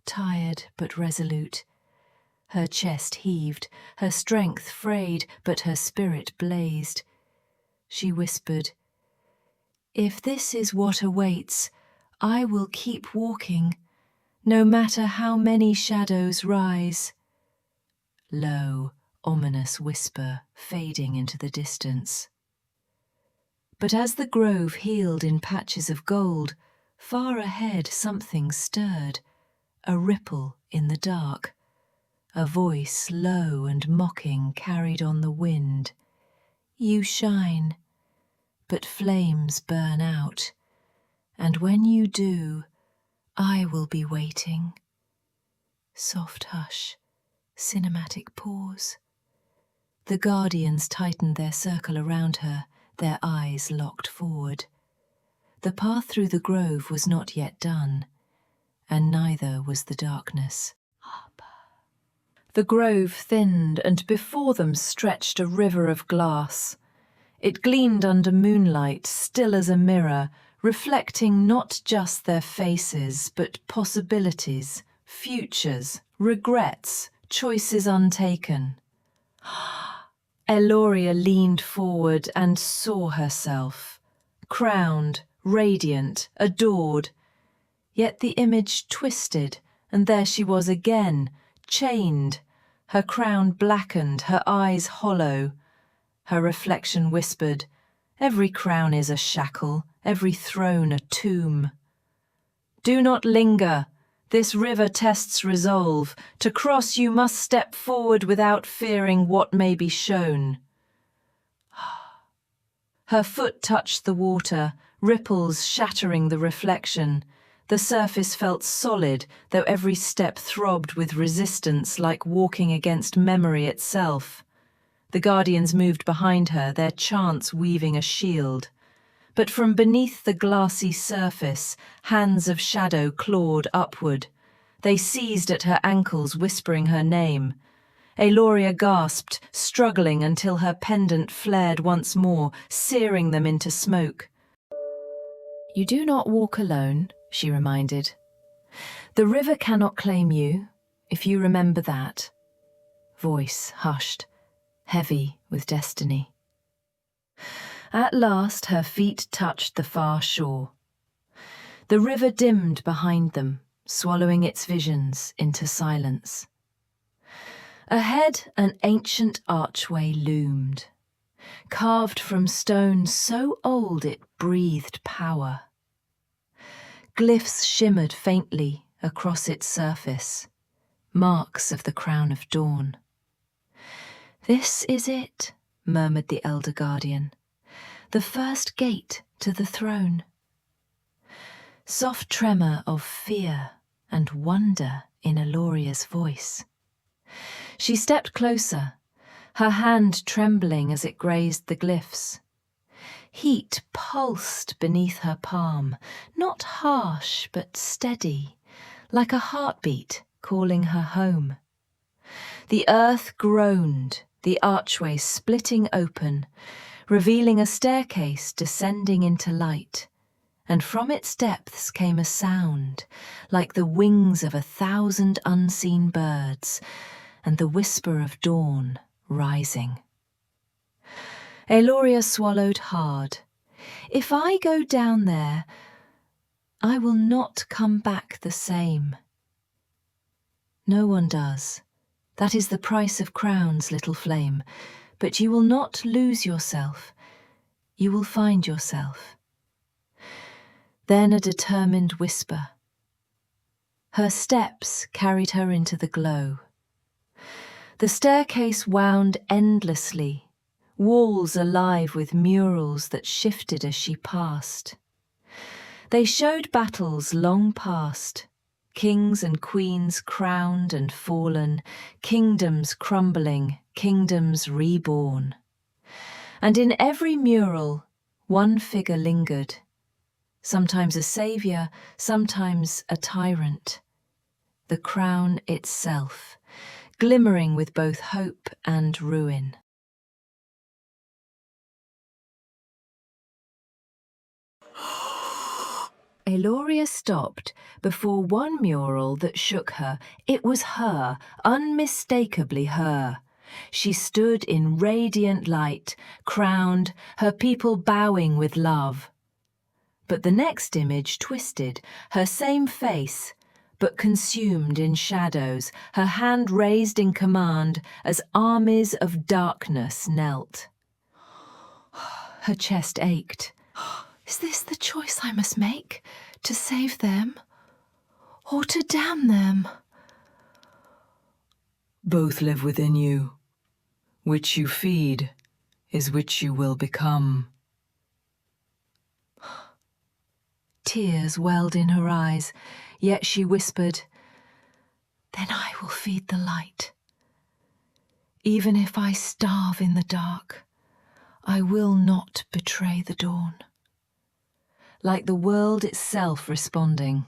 Tired but resolute. Her chest heaved, her strength frayed, but her spirit blazed. She whispered, "If this is what awaits, I will keep walking, no matter how many shadows rise." Low, ominous whisper fading into the distance. But as the grove healed in patches of gold, far ahead something stirred, a ripple in the dark, A voice low and mocking carried on the wind. You shine, but flames burn out, and when you do, I will be waiting. Soft hush, cinematic pause. The guardians tightened their circle around her, their eyes locked forward. The path through the grove was not yet done, and neither was the darkness. The grove thinned, and before them stretched a river of glass. It gleamed under moonlight, still as a mirror, reflecting not just their faces, but possibilities, futures, regrets, choices untaken. Eloria leaned forward and saw herself, crowned, radiant, adored. Yet the image twisted, and there she was again, chained, her crown blackened, her eyes hollow. Her reflection whispered, "Every crown is a shackle, every throne a tomb." Do not linger. This river tests resolve. To cross you must step forward without fearing what may be shown. Her foot touched the water, ripples shattering the reflection. The surface felt solid, though every step throbbed with resistance, like walking against memory itself. The guardians moved behind her, their chants weaving a shield. But from beneath the glassy surface, hands of shadow clawed upward. They seized at her ankles, whispering her name. Eloria gasped, struggling until her pendant flared once more, searing them into smoke. "You do not walk alone," she reminded. "The river cannot claim you, if you remember that." Voice hushed, heavy with destiny. At last her feet touched the far shore. The river dimmed behind them, swallowing its visions into silence. Ahead, an ancient archway loomed, carved from stone so old it breathed power. Glyphs shimmered faintly across its surface, marks of the crown of dawn. "This is it," murmured the elder guardian, "the first gate to the throne." Soft tremor of fear and wonder in Eloria's voice. She stepped closer, her hand trembling as it grazed the glyphs. Heat pulsed beneath her palm, not harsh but steady, like a heartbeat calling her home. The earth groaned, the archway splitting open, revealing a staircase descending into light, and from its depths came a sound, like the wings of 1,000 unseen birds, and the whisper of dawn rising. Eloria swallowed hard. "If I go down there, I will not come back the same." "No one does. That is the price of crowns, little flame. But you will not lose yourself. You will find yourself." Then a determined whisper. Her steps carried her into the glow. The staircase wound endlessly, walls alive with murals that shifted as she passed. They showed battles long past, kings and queens crowned and fallen, kingdoms crumbling, kingdoms reborn. And in every mural, one figure lingered, sometimes a saviour, sometimes a tyrant. The crown itself, glimmering with both hope and ruin. Eloria stopped before one mural that shook her. It was her, unmistakably her. She stood in radiant light, crowned, her people bowing with love. But the next image twisted, her same face, but consumed in shadows, her hand raised in command as armies of darkness knelt. Her chest ached. Is this the choice I must make? To save them, or to damn them? Both live within you. Which you feed is which you will become. Tears welled in her eyes, yet she whispered, "Then I will feed the light. Even if I starve in the dark, I will not betray the dawn." Like the world itself responding.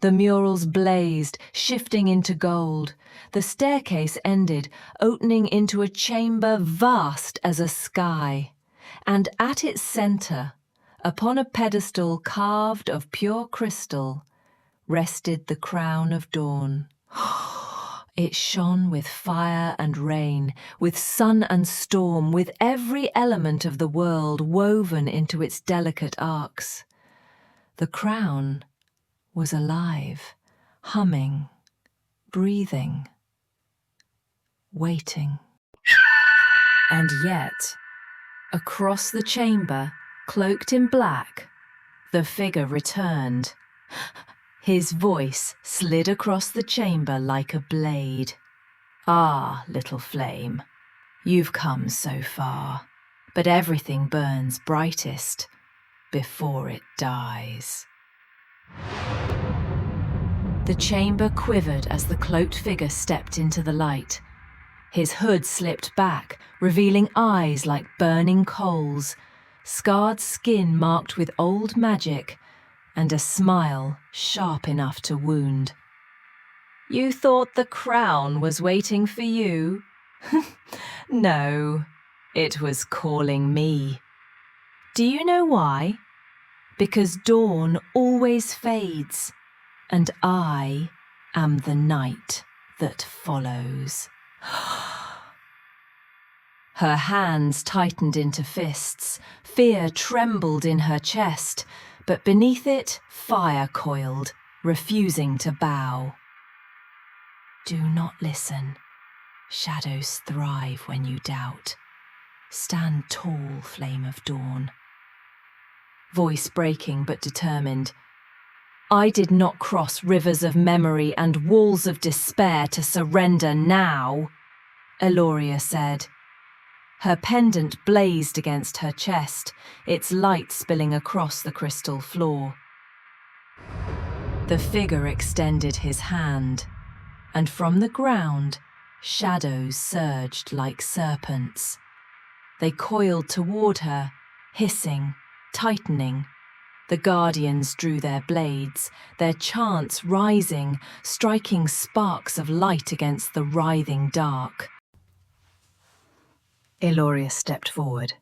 The murals blazed, shifting into gold. The staircase ended, opening into a chamber vast as a sky. And at its centre, upon a pedestal carved of pure crystal, rested the crown of dawn. It shone with fire and rain, with sun and storm, with every element of the world woven into its delicate arcs. The crown was alive, humming, breathing, waiting. And yet, across the chamber, cloaked in black, the figure returned. His voice slid across the chamber like a blade. "Ah, little flame, you've come so far, but everything burns brightest before it dies." The chamber quivered as the cloaked figure stepped into the light. His hood slipped back, revealing eyes like burning coals, scarred skin marked with old magic, and a smile sharp enough to wound. "You thought the crown was waiting for you? No, it was calling me. Do you know why? Because dawn always fades, and I am the night that follows." Her hands tightened into fists. Fear trembled in her chest, but beneath it, fire coiled, refusing to bow. Do not listen. Shadows thrive when you doubt. Stand tall, flame of dawn. Voice breaking but determined. I did not cross rivers of memory and walls of despair to surrender now, Eloria said. Her pendant blazed against her chest, its light spilling across the crystal floor. The figure extended his hand, and from the ground, shadows surged like serpents. They coiled toward her, hissing, tightening. The guardians drew their blades, their chants rising, striking sparks of light against the writhing dark. Eloria stepped forward.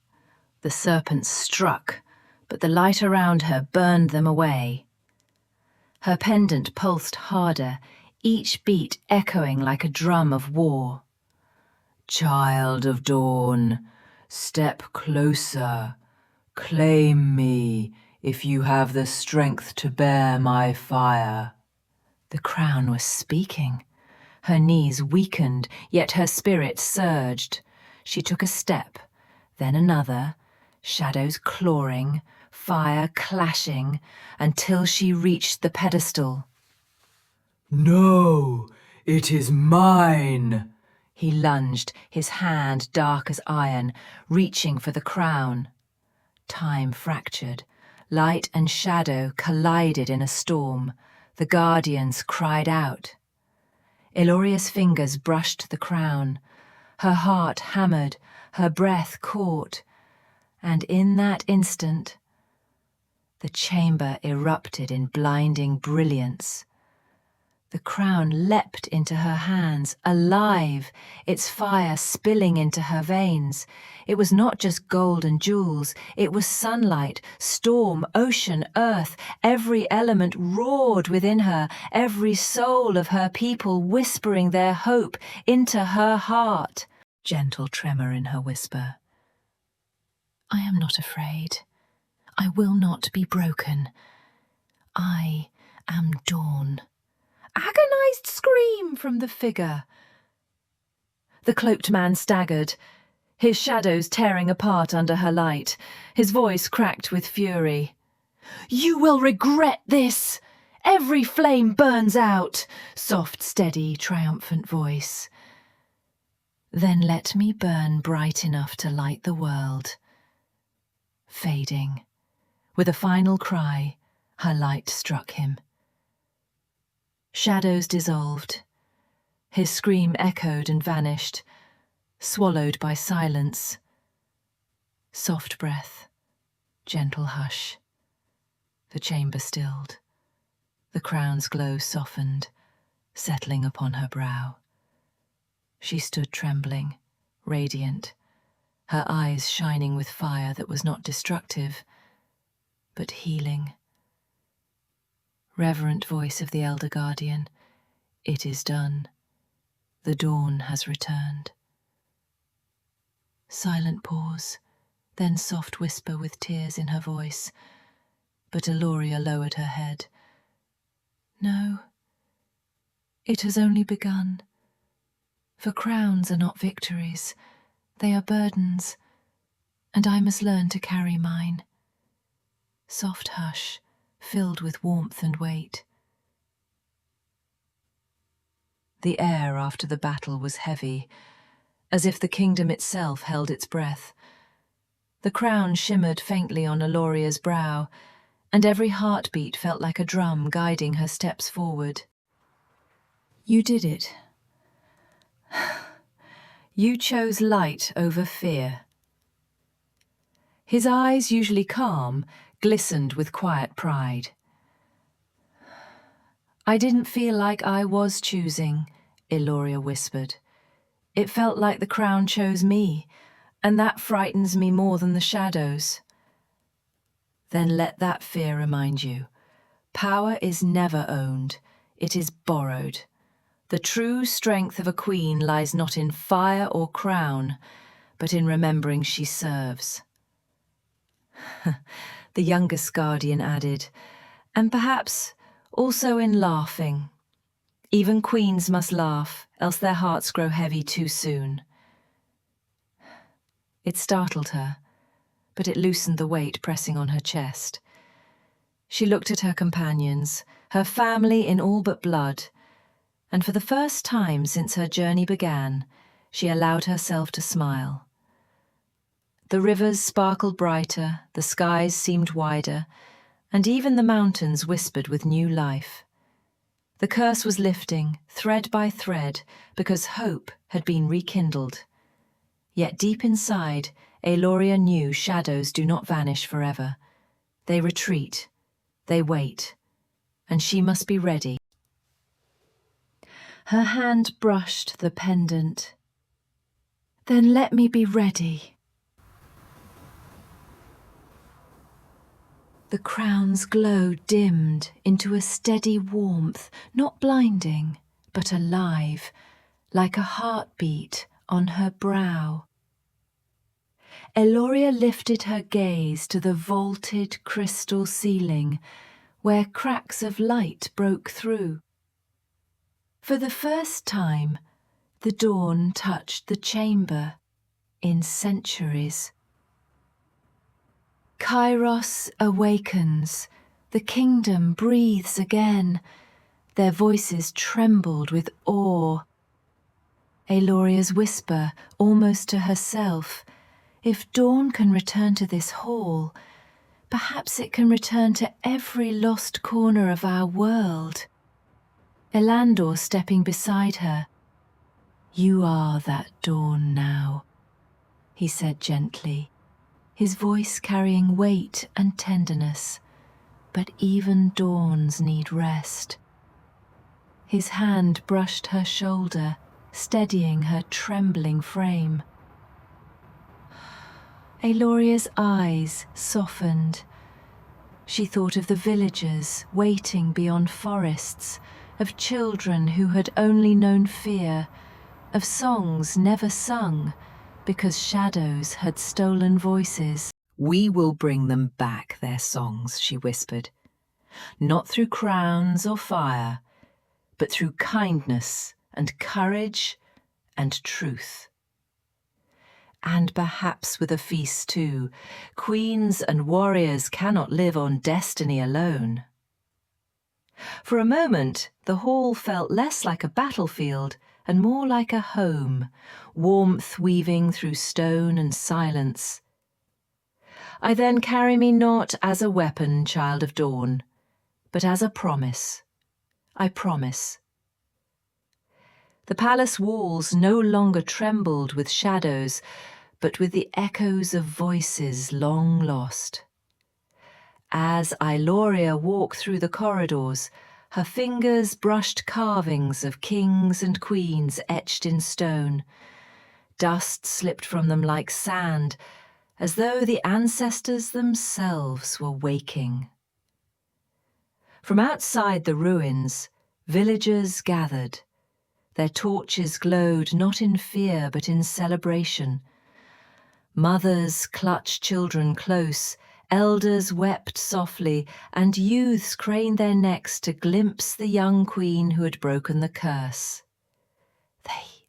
The serpents struck, but the light around her burned them away. Her pendant pulsed harder, each beat echoing like a drum of war. "Child of dawn, step closer. Claim me if you have the strength to bear my fire." The crown was speaking. Her knees weakened, yet her spirit surged. She took a step, then another, shadows clawing, fire clashing, until she reached the pedestal. "No, it is mine!" He lunged, his hand dark as iron, reaching for the crown. Time fractured. Light and shadow collided in a storm. The guardians cried out. Eloria's fingers brushed the crown. Her heart hammered, her breath caught, and in that instant, the chamber erupted in blinding brilliance. The crown leapt into her hands, alive, its fire spilling into her veins. It was not just gold and jewels, it was sunlight, storm, ocean, earth. Every element roared within her, every soul of her people whispering their hope into her heart. Gentle tremor in her whisper. I am not afraid. I will not be broken. I am dawn. Agonized scream from the figure. The cloaked man staggered, his shadows tearing apart under her light, his voice cracked with fury. You will regret this! Every flame burns out! Soft, steady, triumphant voice. Then let me burn bright enough to light the world. Fading. With a final cry, her light struck him. Shadows dissolved. His scream echoed and vanished, swallowed by silence. Soft breath, gentle hush. The chamber stilled. The crown's glow softened, settling upon her brow. She stood trembling, radiant, her eyes shining with fire that was not destructive, but healing. Reverent voice of the elder guardian, it is done. The dawn has returned. Silent pause, then soft whisper with tears in her voice, but Eloria lowered her head. No, it has only begun. For crowns are not victories, they are burdens, and I must learn to carry mine. Soft hush, filled with warmth and weight. The air after the battle was heavy, as if the kingdom itself held its breath. The crown shimmered faintly on Eloria's brow, and every heartbeat felt like a drum guiding her steps forward. You did it. You chose light over fear. His eyes, usually calm, glistened with quiet pride. I didn't feel like I was choosing, Eloria whispered. It felt like the crown chose me, and that frightens me more than the shadows. Then let that fear remind you. Power is never owned, it is borrowed. The true strength of a queen lies not in fire or crown, but in remembering she serves. The youngest guardian added, and perhaps also in laughing. Even queens must laugh, else their hearts grow heavy too soon. It startled her, but it loosened the weight pressing on her chest. She looked at her companions, her family in all but blood, and for the first time since her journey began, she allowed herself to smile. The rivers sparkled brighter, the skies seemed wider, and even the mountains whispered with new life. The curse was lifting, thread by thread, because hope had been rekindled. Yet deep inside, Eloria knew shadows do not vanish forever. They retreat, they wait, and she must be ready. Her hand brushed the pendant. Then let me be ready. The crown's glow dimmed into a steady warmth, not blinding, but alive, like a heartbeat on her brow. Eloria lifted her gaze to the vaulted crystal ceiling, where cracks of light broke through. For the first time, the dawn touched the chamber in centuries. Kairos awakens, the kingdom breathes again. Their voices trembled with awe. Eloria's whisper, almost to herself, if dawn can return to this hall, perhaps it can return to every lost corner of our world. Elandor stepping beside her. You are that dawn now, he said gently, his voice carrying weight and tenderness, but even dawns need rest. His hand brushed her shoulder, steadying her trembling frame. Eloria's eyes softened. She thought of the villagers waiting beyond forests, of children who had only known fear, of songs never sung, because shadows had stolen voices. We will bring them back, their songs, she whispered. Not through crowns or fire, but through kindness and courage and truth. And perhaps with a feast too. Queens and warriors cannot live on destiny alone. For a moment, the hall felt less like a battlefield and more like a home, warmth weaving through stone and silence. I then carry me not as a weapon, child of dawn, but as a promise. I promise. The palace walls no longer trembled with shadows, but with the echoes of voices long lost. As Iloria walked through the corridors, her fingers brushed carvings of kings and queens etched in stone. Dust slipped from them like sand, as though the ancestors themselves were waking. From outside the ruins, villagers gathered. Their torches glowed not in fear but in celebration. Mothers clutched children close, elders wept softly, and youths craned their necks to glimpse the young queen who had broken the curse.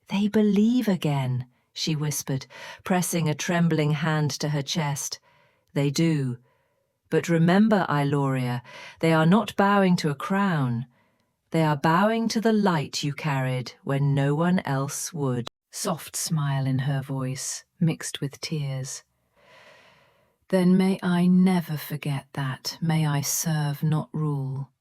They believe again, she whispered, pressing a trembling hand to her chest. They do. But remember, Iloria, they are not bowing to a crown. They are bowing to the light you carried when no one else would. Soft smile in her voice, mixed with tears. Then may I never forget that, may I serve not rule.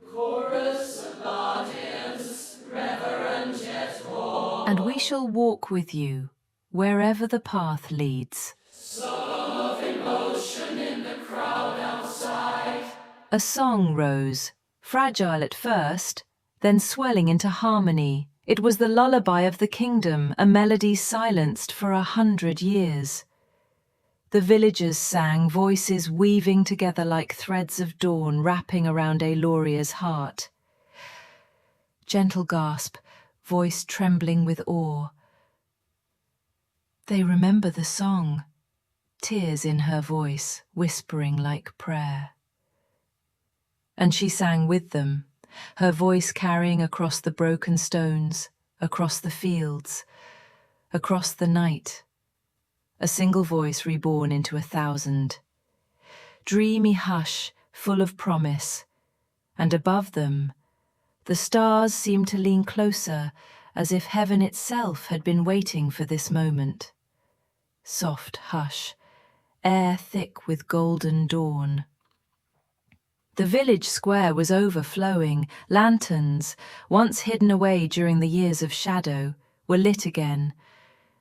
Chorus of audience, reverent yet warm. And we shall walk with you, wherever the path leads. Song of emotion in the crowd outside. A song rose, fragile at first, then swelling into harmony. It was the lullaby of the kingdom, a melody silenced for 100 years. The villagers sang, voices weaving together like threads of dawn wrapping around Ailoria's heart. Gentle gasp, voice trembling with awe. They remember the song, tears in her voice, whispering like prayer. And she sang with them, her voice carrying across the broken stones, across the fields, across the night. A single voice reborn into 1,000. Dreamy hush, full of promise, and above them, the stars seemed to lean closer, as if heaven itself had been waiting for this moment. Soft hush, air thick with golden dawn. The village square was overflowing. Lanterns, once hidden away during the years of shadow, were lit again,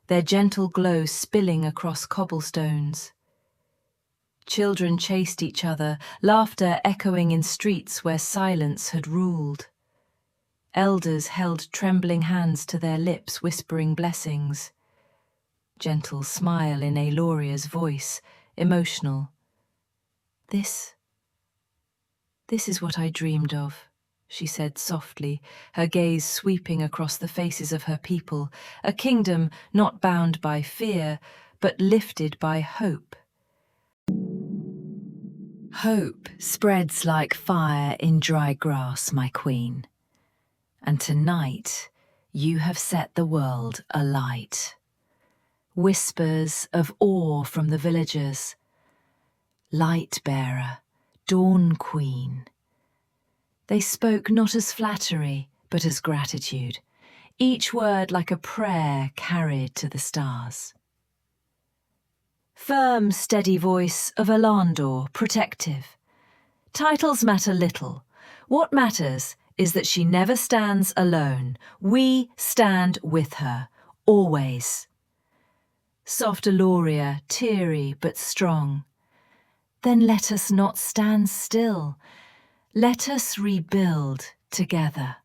their gentle glow spilling across cobblestones. Children chased each other, laughter echoing in streets where silence had ruled. Elders held trembling hands to their lips, whispering blessings. Gentle smile in Ailoria's voice, emotional. This is what I dreamed of, she said softly, her gaze sweeping across the faces of her people, a kingdom not bound by fear, but lifted by hope. Hope spreads like fire in dry grass, my queen. And tonight you have set the world alight. Whispers of awe from the villagers. Light bearer, dawn queen. They spoke not as flattery, but as gratitude, each word like a prayer carried to the stars. Firm, steady voice of Alandor, protective. Titles matter little. What matters is that she never stands alone. We stand with her, always. Soft Iloria, teary but strong. Then let us not stand still. Let us rebuild together.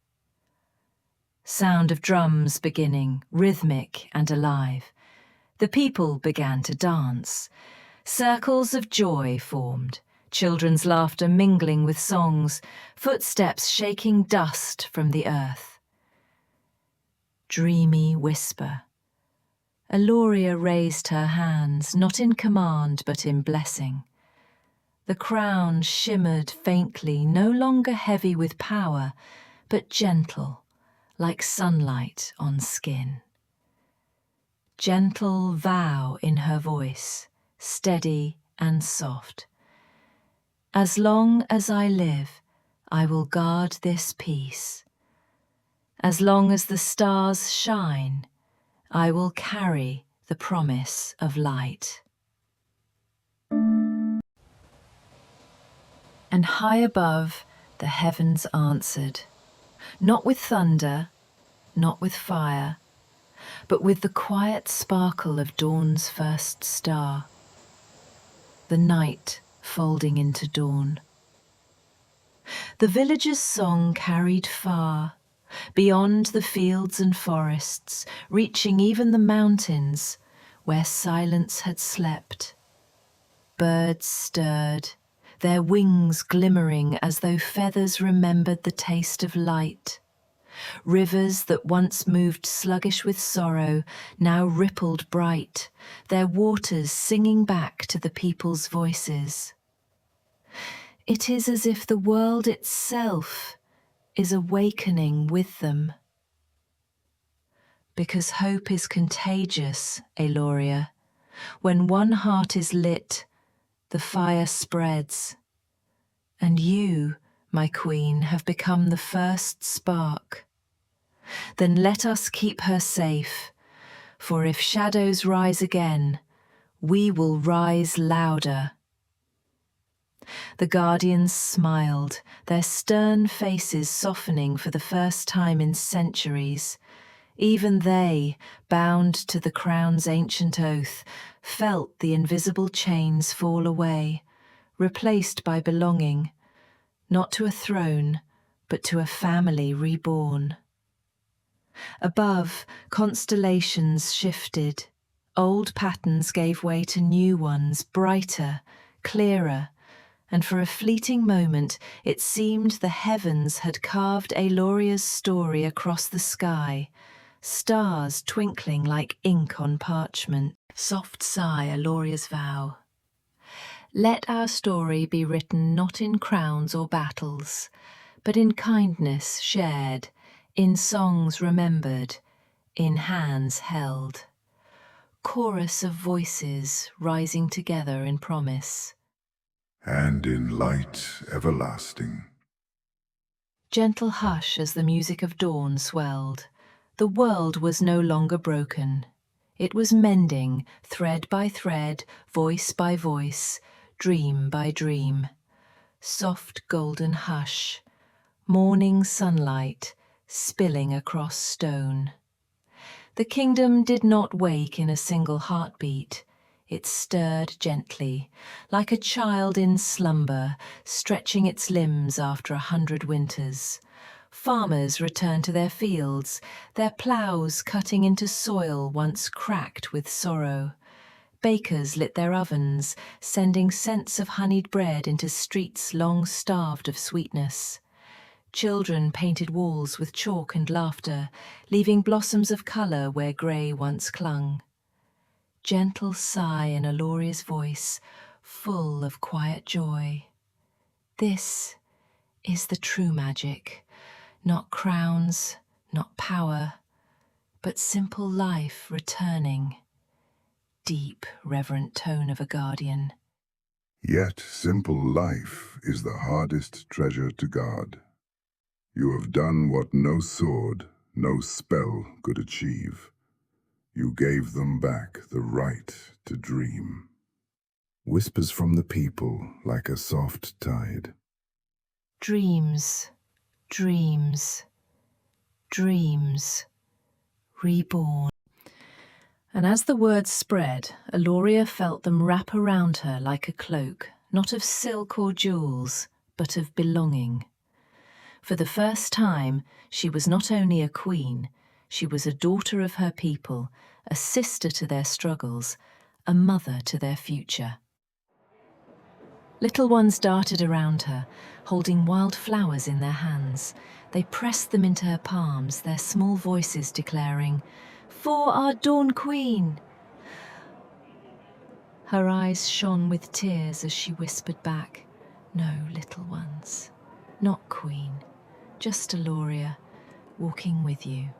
Sound of drums beginning, rhythmic and alive. The people began to dance. Circles of joy formed, children's laughter mingling with songs, footsteps shaking dust from the earth. Dreamy whisper. Iloria raised her hands, not in command but in blessing. The crown shimmered faintly, no longer heavy with power, but gentle, like sunlight on skin. Gentle vow in her voice, steady and soft. As long as I live, I will guard this peace. As long as the stars shine, I will carry the promise of light. And high above, the heavens answered, not with thunder, not with fire, but with the quiet sparkle of dawn's first star, the night folding into dawn. The villagers' song carried far, beyond the fields and forests, reaching even the mountains where silence had slept. Birds stirred, their wings glimmering as though feathers remembered the taste of light. Rivers that once moved sluggish with sorrow now rippled bright, their waters singing back to the people's voices. It is as if the world itself is awakening with them. Because hope is contagious, Aloria. When one heart is lit, the fire spreads. And you, my queen, have become the first spark. Then let us keep her safe, for if shadows rise again, we will rise louder. The guardians smiled, their stern faces softening for the first time in centuries. Even they, bound to the crown's ancient oath, felt the invisible chains fall away, replaced by belonging, not to a throne, but to a family reborn. Above, constellations shifted. Old patterns gave way to new ones, brighter, clearer, and for a fleeting moment it seemed the heavens had carved Aloria's story across the sky, stars twinkling like ink on parchment. Soft sigh, Aloria's vow. Let our story be written not in crowns or battles, but in kindness shared, in songs remembered, in hands held. Chorus of voices rising together in promise. And in light everlasting. Gentle hush as the music of dawn swelled. The world was no longer broken. It was mending, thread by thread, voice by voice, dream by dream. Soft golden hush, morning sunlight spilling across stone. The kingdom did not wake in a single heartbeat. It stirred gently, like a child in slumber, stretching its limbs after 100 winters. Farmers returned to their fields, their ploughs cutting into soil once cracked with sorrow. Bakers lit their ovens, sending scents of honeyed bread into streets long starved of sweetness. Children painted walls with chalk and laughter, leaving blossoms of colour where grey once clung. Gentle sigh in Aloria's voice, full of quiet joy. This is the true magic, not crowns, not power, but simple life returning. Deep, reverent tone of a guardian. Yet simple life is the hardest treasure to guard. You have done what no sword, no spell could achieve. You gave them back the right to dream. Whispers from the people like a soft tide. Dreams, dreams, dreams, reborn. And as the words spread, Aloria felt them wrap around her like a cloak, not of silk or jewels, but of belonging. For the first time, she was not only a queen, she was a daughter of her people, a sister to their struggles, a mother to their future. Little ones darted around her, holding wild flowers in their hands. They pressed them into her palms, their small voices declaring, "For our Dawn Queen!" Her eyes shone with tears as she whispered back, "No, little ones, not Queen, just Aloria, walking with you."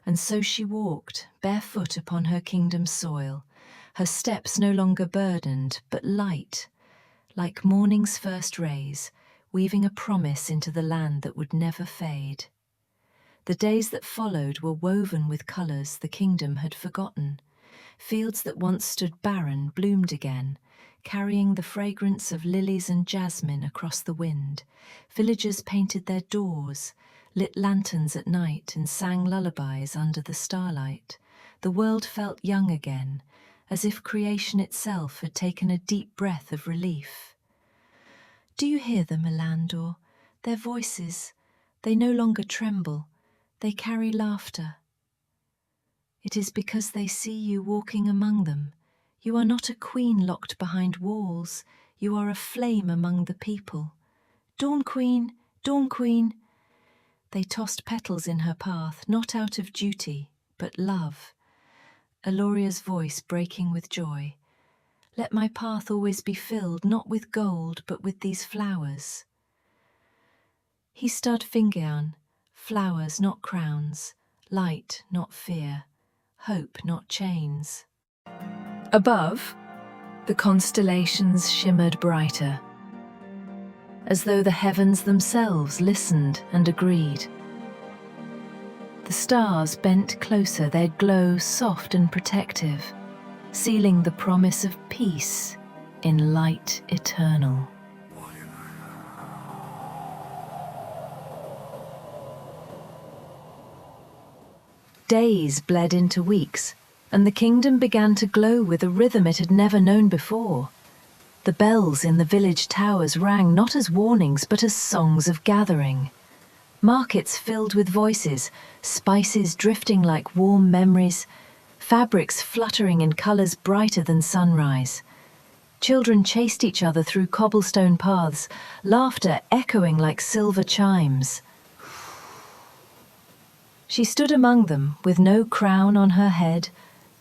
And so she walked, barefoot upon her kingdom's soil, her steps no longer burdened, but light, like morning's first rays, weaving a promise into the land that would never fade. The days that followed were woven with colours the kingdom had forgotten. Fields that once stood barren bloomed again, carrying the fragrance of lilies and jasmine across the wind. Villagers painted their doors, lit lanterns at night, and sang lullabies under the starlight. The world felt young again, as if creation itself had taken a deep breath of relief. Do you hear them, Elandor? Their voices, they no longer tremble, they carry laughter. It is because they see you walking among them. You are not a queen locked behind walls, you are a flame among the people. Dawn Queen, Dawn Queen. They tossed petals in her path, not out of duty, but love. Eloria's voice breaking with joy. Let my path always be filled, not with gold, but with these flowers. He stud Fingean, flowers, not crowns, light, not fear, hope, not chains. Above, the constellations shimmered brighter, as though the heavens themselves listened and agreed. The stars bent closer, their glow soft and protective, sealing the promise of peace in light eternal. Days bled into weeks, and the kingdom began to glow with a rhythm it had never known before. The bells in the village towers rang not as warnings but as songs of gathering. Markets filled with voices, spices drifting like warm memories, fabrics fluttering in colours brighter than sunrise. Children chased each other through cobblestone paths, laughter echoing like silver chimes. She stood among them with no crown on her head,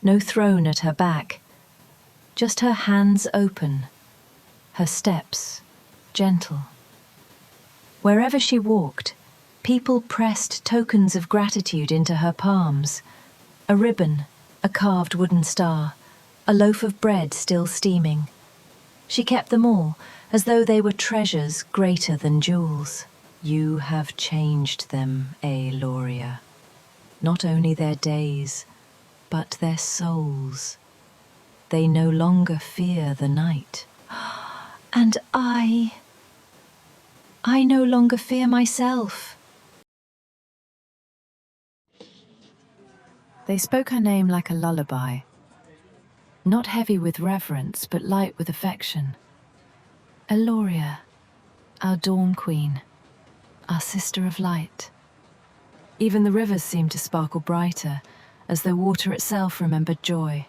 no throne at her back, just her hands open, her steps gentle. Wherever she walked, people pressed tokens of gratitude into her palms. A ribbon, a carved wooden star, a loaf of bread still steaming. She kept them all, as though they were treasures greater than jewels. You have changed them, Eloria. Not only their days, but their souls. They no longer fear the night. And I no longer fear myself. They spoke her name like a lullaby, not heavy with reverence, but light with affection. Eloria, our Dawn Queen, our Sister of Light. Even the rivers seemed to sparkle brighter, as though water itself remembered joy.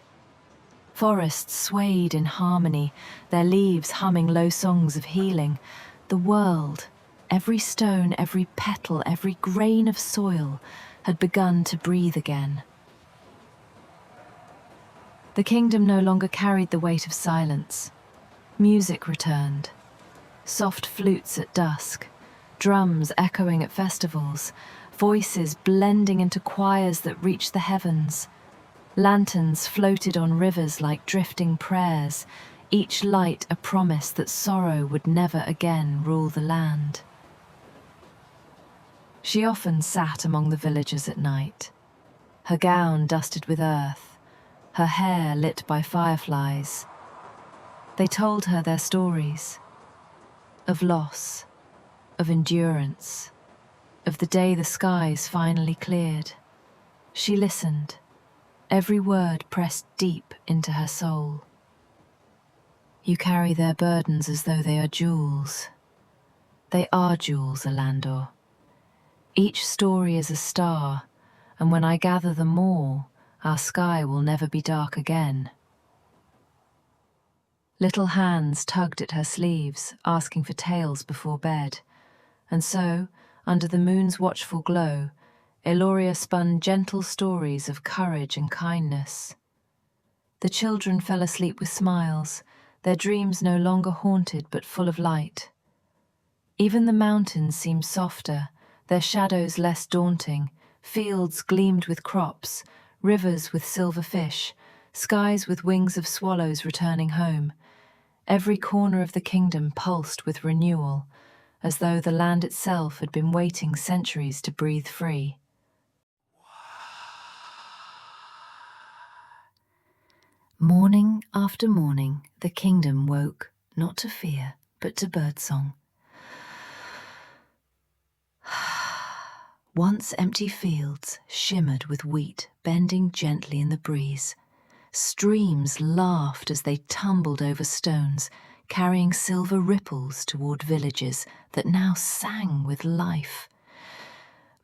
Forests swayed in harmony, their leaves humming low songs of healing. The world, every stone, every petal, every grain of soil, had begun to breathe again. The kingdom no longer carried the weight of silence. Music returned. Soft flutes at dusk, drums echoing at festivals, voices blending into choirs that reached the heavens. Lanterns floated on rivers like drifting prayers, each light a promise that sorrow would never again rule the land. She often sat among the villagers at night, her gown dusted with earth, her hair lit by fireflies. They told her their stories, of loss, of endurance, of the day the skies finally cleared. She listened, every word pressed deep into her soul. You carry their burdens as though they are jewels. They are jewels, Elandor. Each story is a star, and when I gather them all, our sky will never be dark again. Little hands tugged at her sleeves, asking for tales before bed, and so, under the moon's watchful glow, Eloria spun gentle stories of courage and kindness. The children fell asleep with smiles, their dreams no longer haunted but full of light. Even the mountains seemed softer, their shadows less daunting, fields gleamed with crops, rivers with silver fish, skies with wings of swallows returning home. Every corner of the kingdom pulsed with renewal, as though the land itself had been waiting centuries to breathe free. Morning after morning, the kingdom woke, not to fear, but to birdsong. Once empty fields shimmered with wheat bending gently in the breeze. Streams laughed as they tumbled over stones, carrying silver ripples toward villages that now sang with life.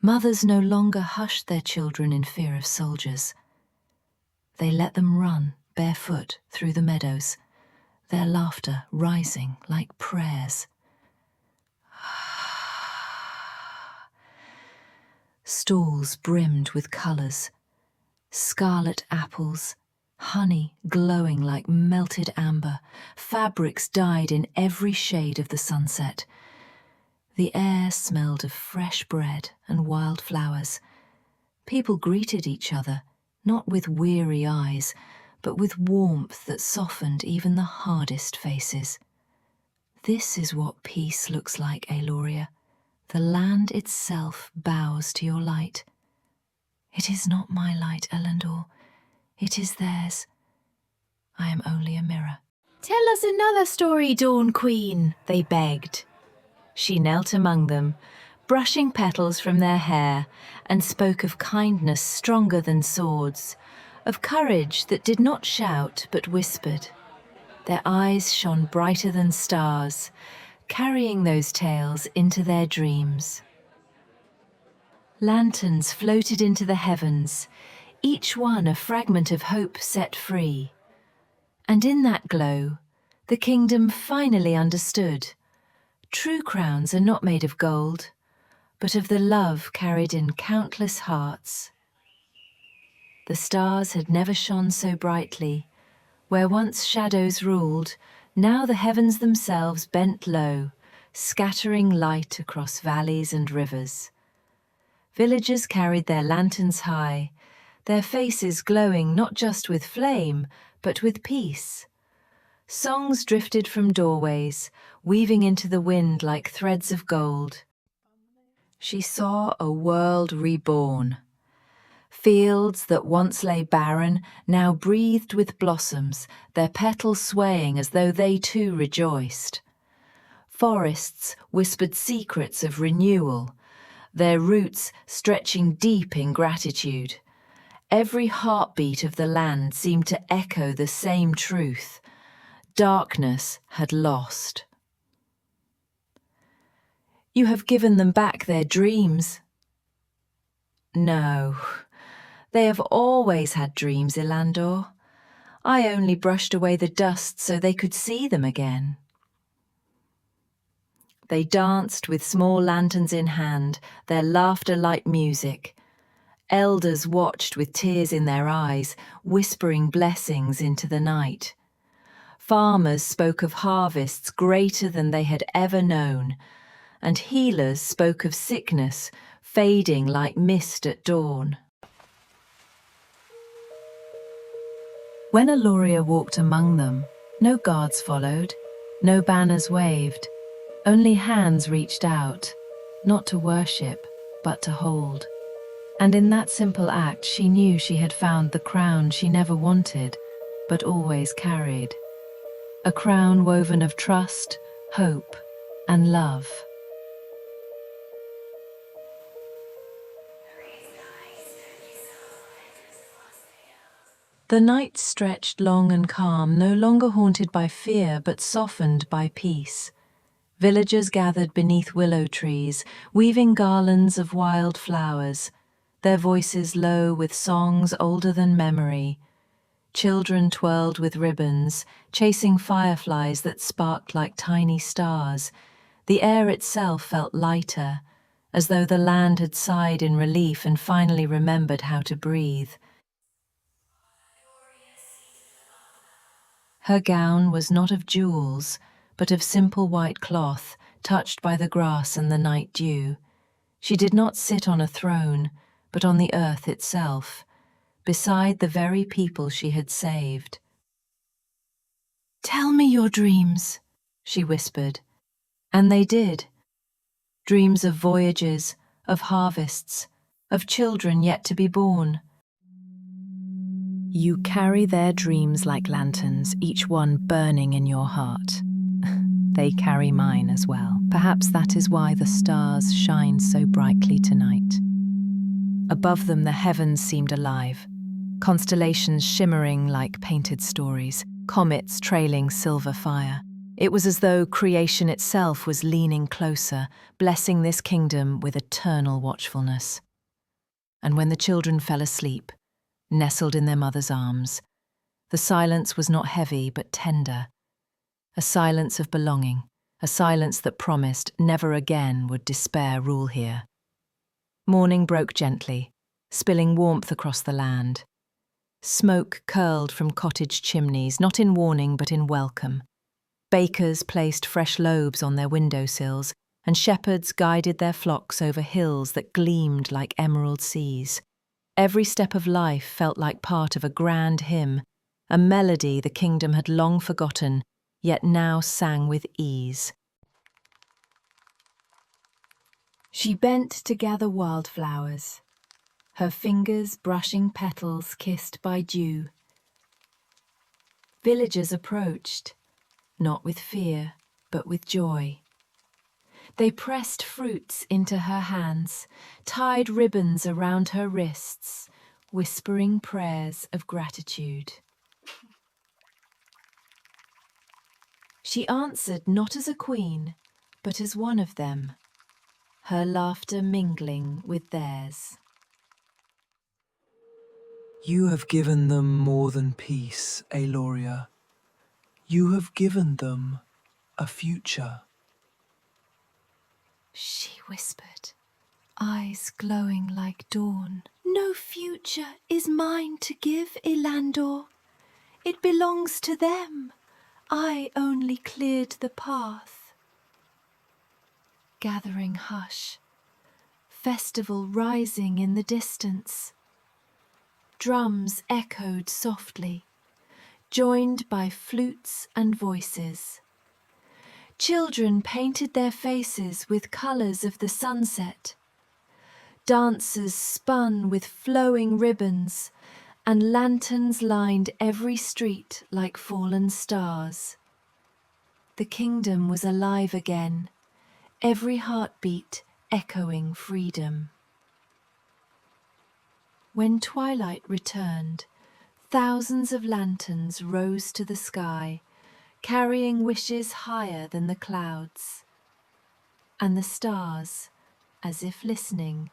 Mothers no longer hushed their children in fear of soldiers. They let them run barefoot through the meadows, their laughter rising like prayers. Stalls brimmed with colours, scarlet apples, honey glowing like melted amber, fabrics dyed in every shade of the sunset. The air smelled of fresh bread and wild flowers. People greeted each other, not with weary eyes, but with warmth that softened even the hardest faces. This is what peace looks like, Aloria. The land itself bows to your light. It is not my light, Elendor. It is theirs. I am only a mirror. Tell us another story, Dawn Queen, they begged. She knelt among them, brushing petals from their hair, and spoke of kindness stronger than swords, of courage that did not shout but whispered. Their eyes shone brighter than stars, carrying those tales into their dreams. Lanterns floated into the heavens, each one a fragment of hope set free. And in that glow, the kingdom finally understood. True crowns are not made of gold, but of the love carried in countless hearts. The stars had never shone so brightly. Where once shadows ruled, now the heavens themselves bent low, scattering light across valleys and rivers. Villagers carried their lanterns high, their faces glowing not just with flame, but with peace. Songs drifted from doorways, weaving into the wind like threads of gold. She saw a world reborn. Fields that once lay barren now breathed with blossoms, their petals swaying as though they too rejoiced. Forests whispered secrets of renewal, their roots stretching deep in gratitude. Every heartbeat of the land seemed to echo the same truth. Darkness had lost. You have given them back their dreams. No. They have always had dreams, Ilandor. I only brushed away the dust so they could see them again. They danced with small lanterns in hand, their laughter like music. Elders watched with tears in their eyes, whispering blessings into the night. Farmers spoke of harvests greater than they had ever known, and healers spoke of sickness fading like mist at dawn. When Aloria walked among them, no guards followed, no banners waved, only hands reached out, not to worship, but to hold. And in that simple act she knew she had found the crown she never wanted, but always carried. A crown woven of trust, hope, and love. The night stretched long and calm, no longer haunted by fear, but softened by peace. Villagers gathered beneath willow trees, weaving garlands of wild flowers, their voices low with songs older than memory. Children twirled with ribbons, chasing fireflies that sparked like tiny stars. The air itself felt lighter, as though the land had sighed in relief and finally remembered how to breathe. Her gown was not of jewels, but of simple white cloth, touched by the grass and the night dew. She did not sit on a throne, but on the earth itself, beside the very people she had saved. "Tell me your dreams," she whispered, and they did, dreams of voyages, of harvests, of children yet to be born. You carry their dreams like lanterns, each one burning in your heart. They carry mine as well. Perhaps that is why the stars shine so brightly tonight. Above them, the heavens seemed alive, constellations shimmering like painted stories, comets trailing silver fire. It was as though creation itself was leaning closer, blessing this kingdom with eternal watchfulness. And when the children fell asleep, nestled in their mother's arms, the silence was not heavy but tender, a silence of belonging, a silence that promised never again would despair rule here. Morning broke gently, spilling warmth across the land. Smoke curled from cottage chimneys, not in warning but in welcome. Bakers placed fresh loaves on their windowsills, and shepherds guided their flocks over hills that gleamed like emerald seas. Every step of life felt like part of a grand hymn, a melody the kingdom had long forgotten, yet now sang with ease. She bent to gather wildflowers, her fingers brushing petals kissed by dew. Villagers approached, not with fear, but with joy. They pressed fruits into her hands, tied ribbons around her wrists, whispering prayers of gratitude. She answered not as a queen, but as one of them, her laughter mingling with theirs. You have given them more than peace, Aloria. You have given them a future. She whispered, eyes glowing like dawn. No future is mine to give, Elandor. It belongs to them. I only cleared the path. Gathering hush, festival rising in the distance. Drums echoed softly, joined by flutes and voices. Children painted their faces with colours of the sunset. Dancers spun with flowing ribbons, and lanterns lined every street like fallen stars. The kingdom was alive again, every heartbeat echoing freedom. When twilight returned, thousands of lanterns rose to the sky, carrying wishes higher than the clouds. And the stars, as if listening,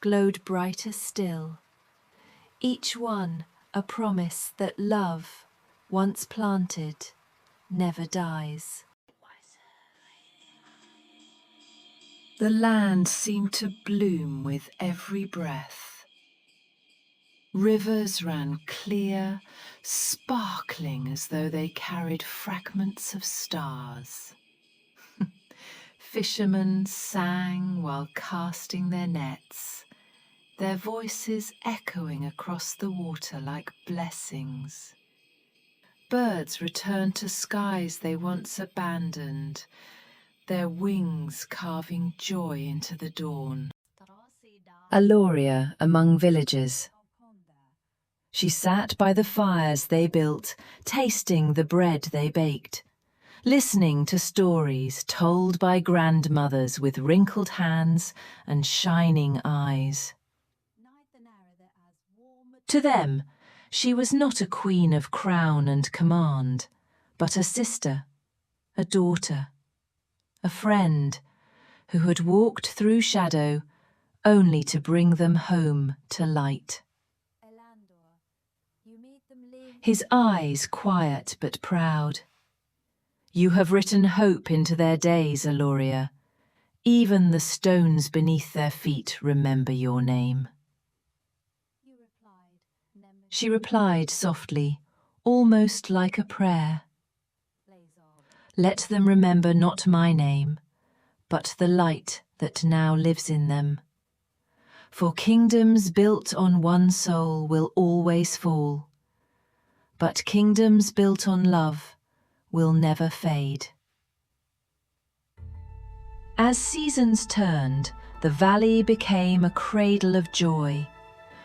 glowed brighter still, each one a promise that love, once planted, never dies. The land seemed to bloom with every breath. Rivers ran clear, sparkling as though they carried fragments of stars. Fishermen sang while casting their nets, their voices echoing across the water like blessings. Birds returned to skies they once abandoned, their wings carving joy into the dawn. Aloria among villagers. She sat by the fires they built, tasting the bread they baked, listening to stories told by grandmothers with wrinkled hands and shining eyes. To them, she was not a queen of crown and command, but a sister, a daughter, a friend who had walked through shadow only to bring them home to light. His eyes quiet but proud. You have written hope into their days, Aloria. Even the stones beneath their feet remember your name. She replied softly, almost like a prayer. Let them remember not my name, but the light that now lives in them. For kingdoms built on one soul will always fall, but kingdoms built on love will never fade. As seasons turned, the valley became a cradle of joy.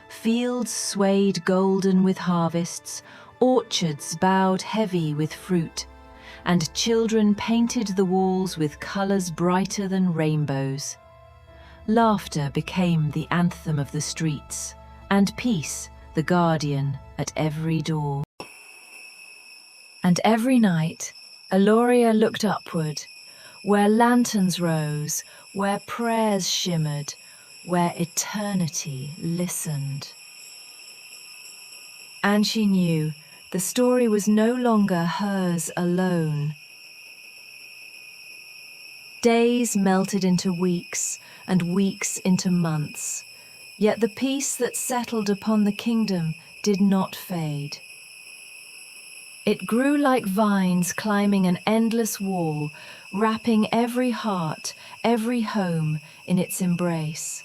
Fields swayed golden with harvests, orchards bowed heavy with fruit, and children painted the walls with colours brighter than rainbows. Laughter became the anthem of the streets, and peace the guardian at every door. And every night, Eloria looked upward, where lanterns rose, where prayers shimmered, where eternity listened. And she knew the story was no longer hers alone. Days melted into weeks, and weeks into months, yet the peace that settled upon the kingdom did not fade. It grew like vines climbing an endless wall, wrapping every heart, every home in its embrace.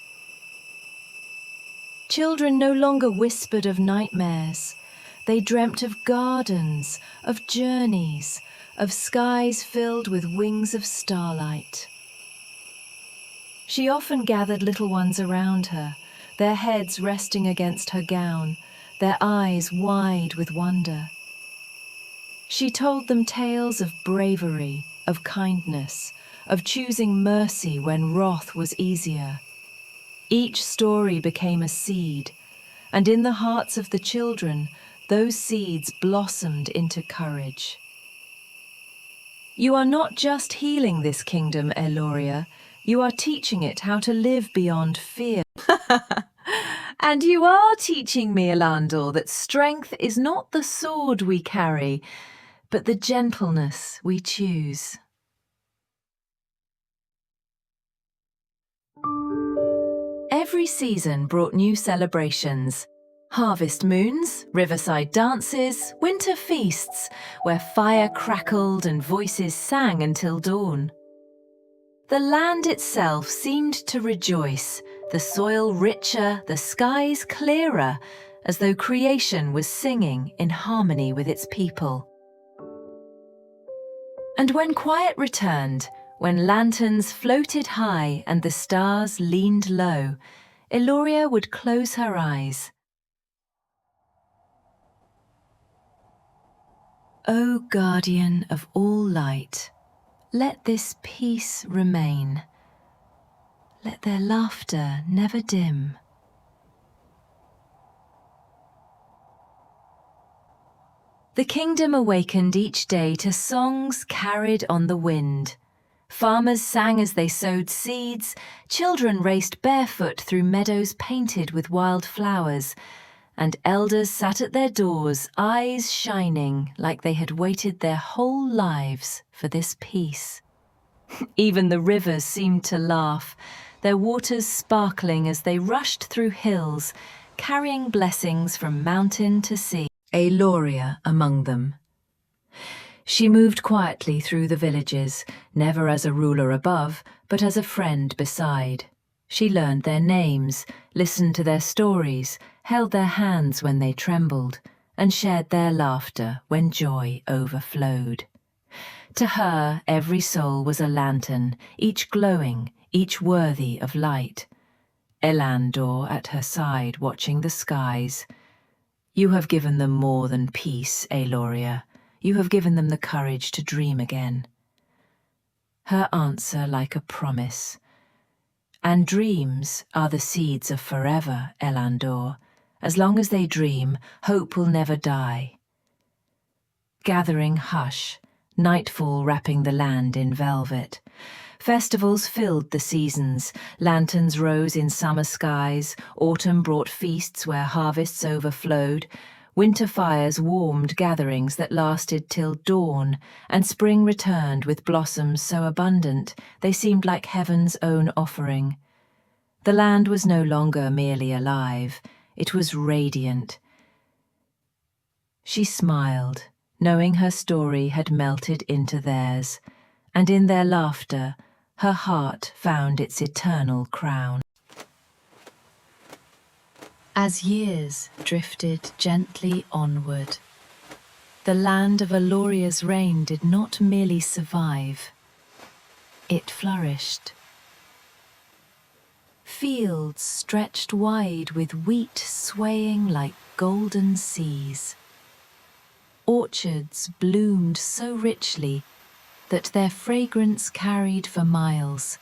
Children no longer whispered of nightmares. They dreamt of gardens, of journeys, of skies filled with wings of starlight. She often gathered little ones around her, their heads resting against her gown, their eyes wide with wonder. She told them tales of bravery, of kindness, of choosing mercy when wrath was easier. Each story became a seed, and in the hearts of the children, those seeds blossomed into courage. You are not just healing this kingdom, Eloria, you are teaching it how to live beyond fear. And you are teaching me, Elandor, that strength is not the sword we carry, but the gentleness we choose. Every season brought new celebrations. Harvest moons, riverside dances, winter feasts, where fire crackled and voices sang until dawn. The land itself seemed to rejoice, the soil richer, the skies clearer, as though creation was singing in harmony with its people. And when quiet returned, when lanterns floated high and the stars leaned low, Eloria would close her eyes. O guardian of all light, let this peace remain. Let their laughter never dim. The kingdom awakened each day to songs carried on the wind. Farmers sang as they sowed seeds, children raced barefoot through meadows painted with wild flowers, and elders sat at their doors, eyes shining like they had waited their whole lives for this peace. Even the rivers seemed to laugh, their waters sparkling as they rushed through hills, carrying blessings from mountain to sea. Eloria among them. She moved quietly through the villages, never as a ruler above, but as a friend beside. She learned their names, listened to their stories, held their hands when they trembled, and shared their laughter when joy overflowed. To her, every soul was a lantern, each glowing, each worthy of light. Elandor at her side, watching the skies. You have given them more than peace, Eloria. You have given them the courage to dream again. Her answer like a promise. And dreams are the seeds of forever, Elandor. As long as they dream, hope will never die. Gathering hush, nightfall wrapping the land in velvet. Festivals filled the seasons, lanterns rose in summer skies, autumn brought feasts where harvests overflowed, winter fires warmed gatherings that lasted till dawn, and spring returned with blossoms so abundant they seemed like heaven's own offering. The land was no longer merely alive, it was radiant. She smiled, knowing her story had melted into theirs, and in their laughter, her heart found its eternal crown. As years drifted gently onward, the land of Eloria's reign did not merely survive, it flourished. Fields stretched wide with wheat swaying like golden seas. Orchards bloomed so richly that their fragrance carried for miles.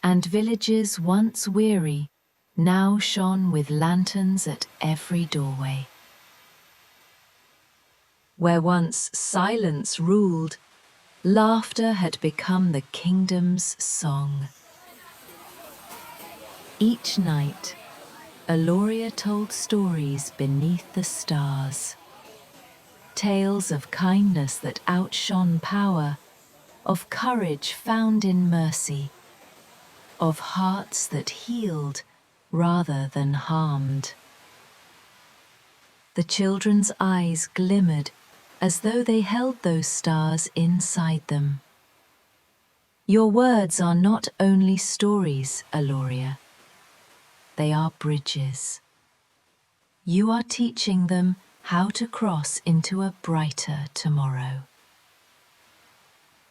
And villages once weary now shone with lanterns at every doorway. Where once silence ruled, laughter had become the kingdom's song. Each night, Eloria told stories beneath the stars. Tales of kindness that outshone power, of courage found in mercy, of hearts that healed rather than harmed. The children's eyes glimmered as though they held those stars inside them. Your words are not only stories, Eloria. They are bridges. You are teaching them how to cross into a brighter tomorrow.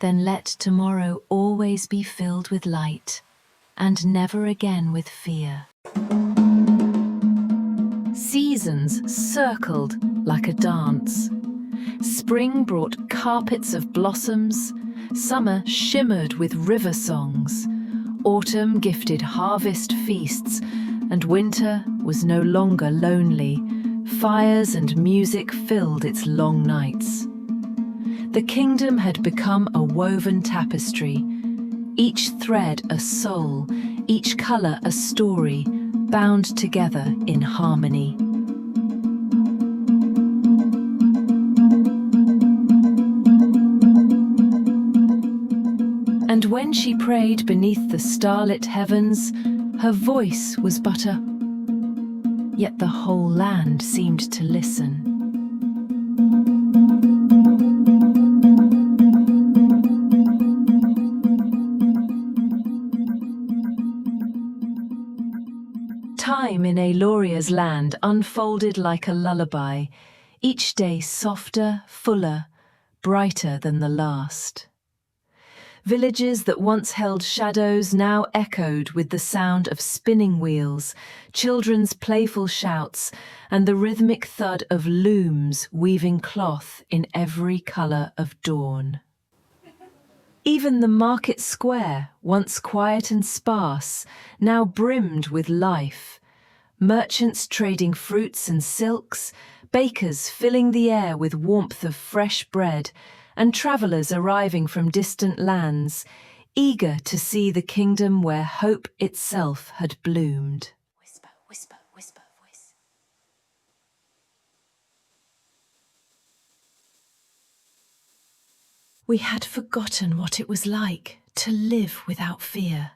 Then let tomorrow always be filled with light, and never again with fear. Seasons circled like a dance. Spring brought carpets of blossoms, summer shimmered with river songs, autumn gifted harvest feasts, and winter was no longer lonely. Fires and music filled its long nights. The kingdom had become a woven tapestry, each thread a soul, each colour a story, bound together in harmony. And when she prayed beneath the starlit heavens, her voice was but a... Yet the whole land seemed to listen. Time in Eloria's land unfolded like a lullaby, each day softer, fuller, brighter than the last. Villages that once held shadows now echoed with the sound of spinning wheels, children's playful shouts, and the rhythmic thud of looms weaving cloth in every colour of dawn. Even the market square, once quiet and sparse, now brimmed with life. Merchants trading fruits and silks, bakers filling the air with warmth of fresh bread, and travellers arriving from distant lands, eager to see the kingdom where hope itself had bloomed. Whisper, whisper, whisper, voice. We had forgotten what it was like to live without fear.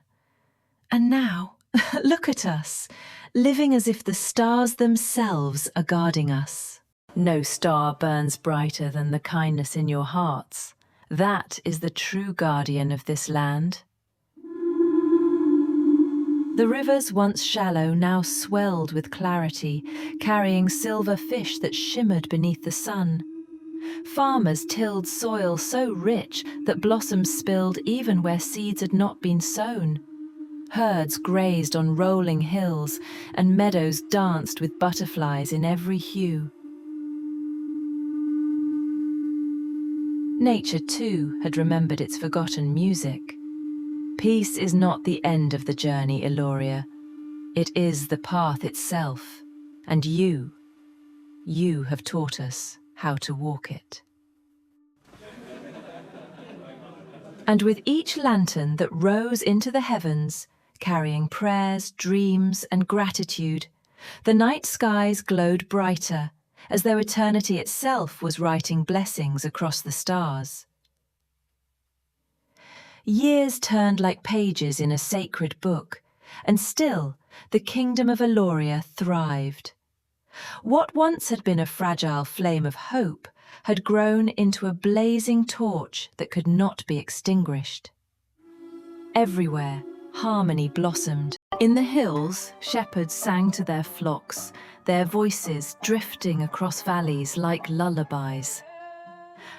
And now, look at us, living as if the stars themselves are guarding us. No star burns brighter than the kindness in your hearts. That is the true guardian of this land. The rivers once shallow now swelled with clarity, carrying silver fish that shimmered beneath the sun. Farmers tilled soil so rich that blossoms spilled even where seeds had not been sown. Herds grazed on rolling hills, and meadows danced with butterflies in every hue. Nature, too, had remembered its forgotten music. Peace is not the end of the journey, Eloria. It is the path itself, and you have taught us how to walk it. And with each lantern that rose into the heavens, carrying prayers, dreams, and gratitude, the night skies glowed brighter, as though eternity itself was writing blessings across the stars. Years turned like pages in a sacred book, and still the kingdom of Eloria thrived. What once had been a fragile flame of hope had grown into a blazing torch that could not be extinguished. Everywhere, harmony blossomed. In the hills, shepherds sang to their flocks, their voices drifting across valleys like lullabies.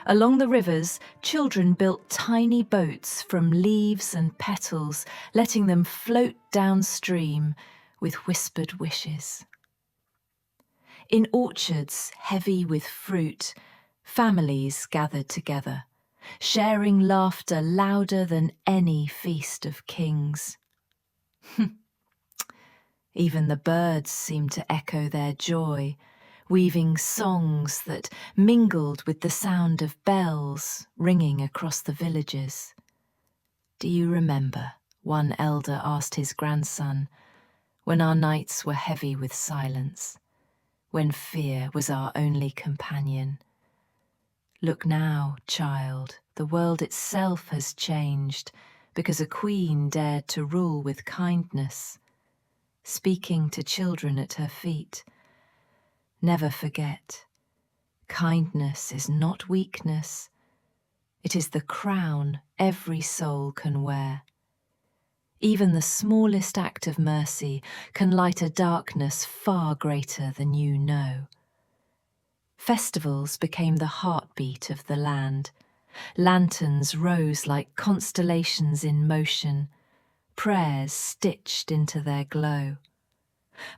Along the rivers, children built tiny boats from leaves and petals, letting them float downstream with whispered wishes. In orchards heavy with fruit, families gathered together, sharing laughter louder than any feast of kings. Even the birds seemed to echo their joy, weaving songs that mingled with the sound of bells ringing across the villages. "Do you remember," one elder asked his grandson, "when our nights were heavy with silence, when fear was our only companion? Look now, child, the world itself has changed because a queen dared to rule with kindness, speaking to children at her feet. Never forget, kindness is not weakness. It is the crown every soul can wear. Even the smallest act of mercy can light a darkness far greater than you know." Festivals became the heartbeat of the land. Lanterns rose like constellations in motion, prayers stitched into their glow.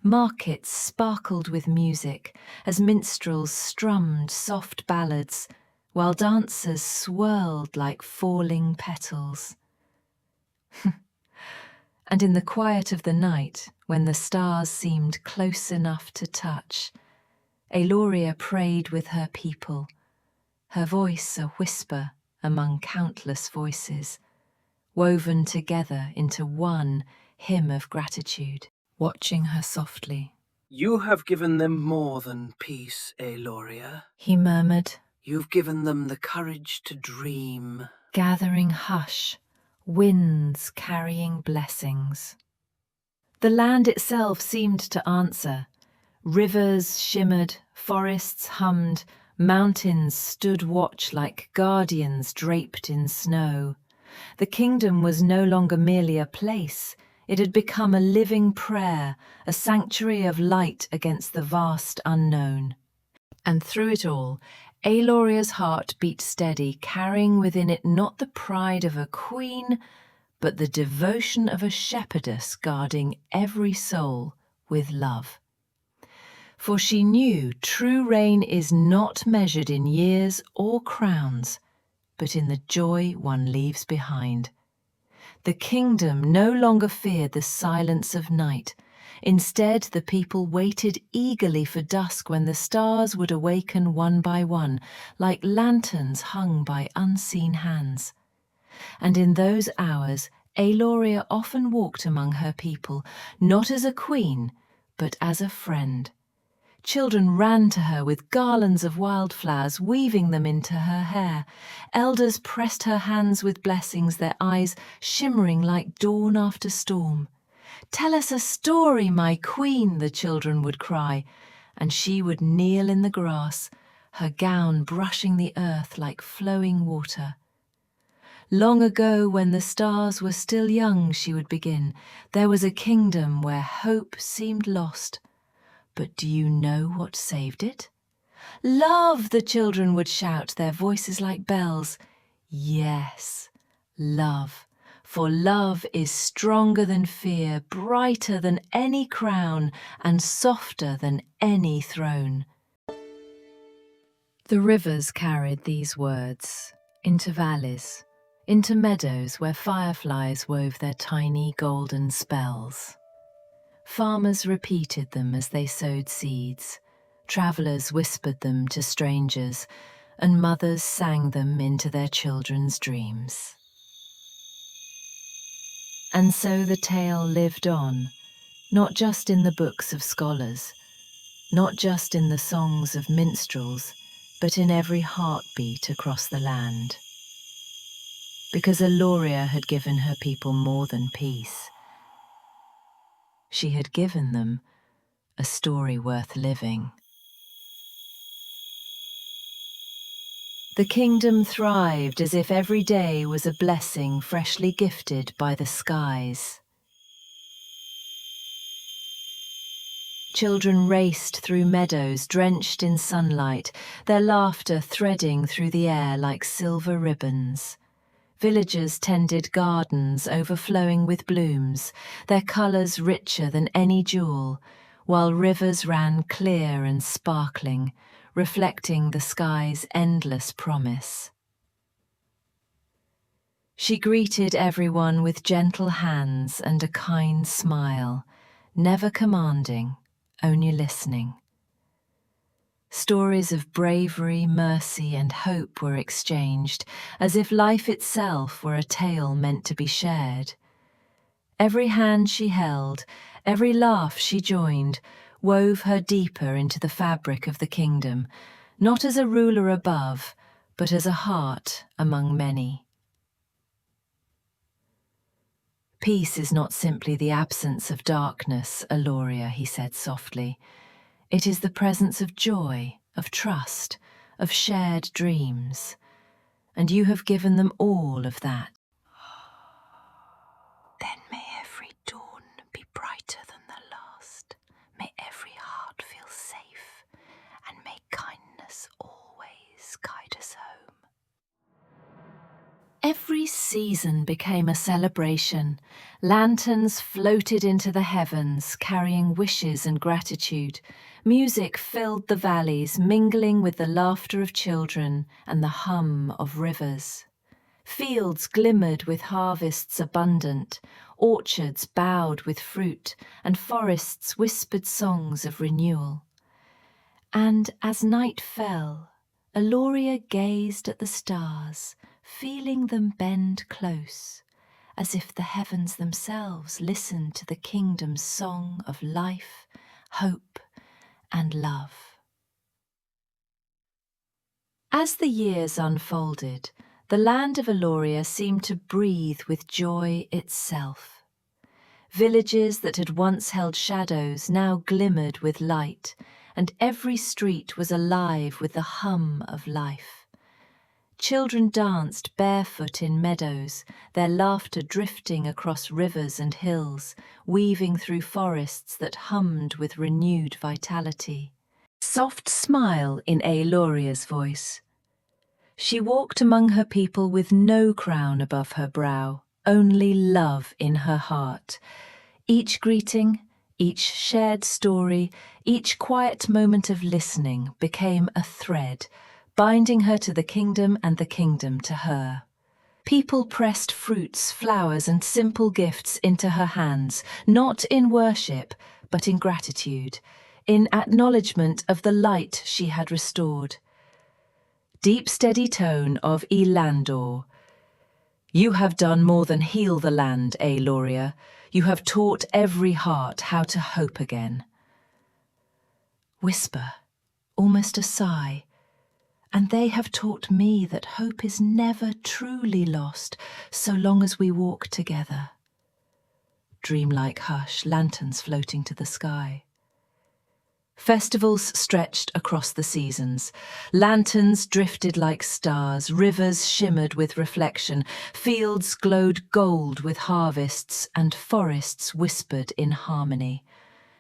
Markets sparkled with music as minstrels strummed soft ballads, while dancers swirled like falling petals. And in the quiet of the night, when the stars seemed close enough to touch, Aloria prayed with her people, her voice a whisper among countless voices, woven together into one hymn of gratitude. Watching her softly, You have given them more than peace, Aloria. he murmured, You've given them the courage to dream. gathering hush, winds carrying blessings. The land itself seemed to answer. Rivers shimmered, forests hummed, mountains stood watch like guardians draped in snow. The kingdom was no longer merely a place. It had become a living prayer, a sanctuary of light against the vast unknown. And through it all, Aloria's heart beat steady, carrying within it not the pride of a queen, but the devotion of a shepherdess guarding every soul with love. For she knew true reign is not measured in years or crowns, but in the joy one leaves behind. The kingdom no longer feared the silence of night. Instead, the people waited eagerly for dusk when the stars would awaken one by one, like lanterns hung by unseen hands. And in those hours, Aloria often walked among her people, not as a queen, but as a friend. Children ran to her with garlands of wildflowers, weaving them into her hair. Elders pressed her hands with blessings, their eyes shimmering like dawn after storm. "Tell us a story, my queen," the children would cry, and she would kneel in the grass, her gown brushing the earth like flowing water. "Long ago, when the stars were still young," she would begin, "there was a kingdom where hope seemed lost. But do you know what saved it?" "Love," the children would shout, their voices like bells. Yes, love. For love is stronger than fear, brighter than any crown, and softer than any throne. The rivers carried these words into valleys, into meadows where fireflies wove their tiny golden spells. Farmers repeated them as they sowed seeds, travellers whispered them to strangers, and mothers sang them into their children's dreams. And so the tale lived on, not just in the books of scholars, not just in the songs of minstrels, but in every heartbeat across the land. Because Aloria had given her people more than peace. She had given them a story worth living. The kingdom thrived as if every day was a blessing freshly gifted by the skies. Children raced through meadows drenched in sunlight, their laughter threading through the air like silver ribbons. Villagers tended gardens overflowing with blooms, their colours richer than any jewel, while rivers ran clear and sparkling, reflecting the sky's endless promise. She greeted everyone with gentle hands and a kind smile, never commanding, only listening. Stories of bravery, mercy, and hope were exchanged, as if life itself were a tale meant to be shared. Every hand she held, every laugh she joined, wove her deeper into the fabric of the kingdom, not as a ruler above, but as a heart among many. Peace is not simply the absence of darkness, Eloria, he said softly. It is the presence of joy, of trust, of shared dreams. And you have given them all of that. Then may every dawn be brighter than the last. May every heart feel safe, and may kindness always guide us home. Every season became a celebration. Lanterns floated into the heavens, carrying wishes and gratitude. Music filled the valleys, mingling with the laughter of children and the hum of rivers. Fields glimmered with harvests abundant, orchards bowed with fruit, and forests whispered songs of renewal. And as night fell, Eloria gazed at the stars, feeling them bend close, as if the heavens themselves listened to the kingdom's song of life, hope, and love. As the years unfolded, the land of Eloria seemed to breathe with joy itself. Villages that had once held shadows now glimmered with light, and every street was alive with the hum of life. Children danced barefoot in meadows, their laughter drifting across rivers and hills, weaving through forests that hummed with renewed vitality. Soft smile in Eloria's voice. She walked among her people with no crown above her brow, only love in her heart. Each greeting, each shared story, each quiet moment of listening became a thread, binding her to the kingdom and the kingdom to her. People pressed fruits, flowers, and simple gifts into her hands, not in worship, but in gratitude, in acknowledgement of the light she had restored. Deep, steady tone of Elandor. You have done more than heal the land, Eloria. You have taught every heart how to hope again. Whisper, almost a sigh. And they have taught me that hope is never truly lost so long as we walk together. Dreamlike hush, lanterns floating to the sky. Festivals stretched across the seasons. Lanterns drifted like stars, rivers shimmered with reflection, fields glowed gold with harvests, and forests whispered in harmony.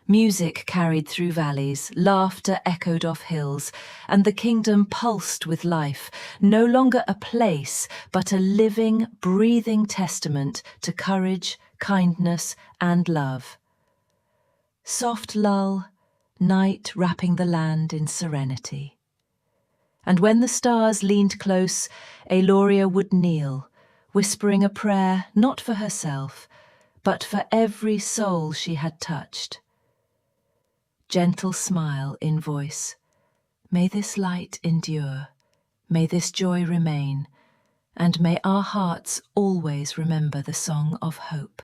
Music carried through valleys, laughter echoed off hills, and the kingdom pulsed with life, no longer a place, but a living, breathing testament to courage, kindness, and love. Soft lull, night wrapping the land in serenity. And when the stars leaned close, Eloria would kneel, whispering a prayer not for herself, but for every soul she had touched. Gentle smile in voice. May this light endure, may this joy remain, and may our hearts always remember the song of hope.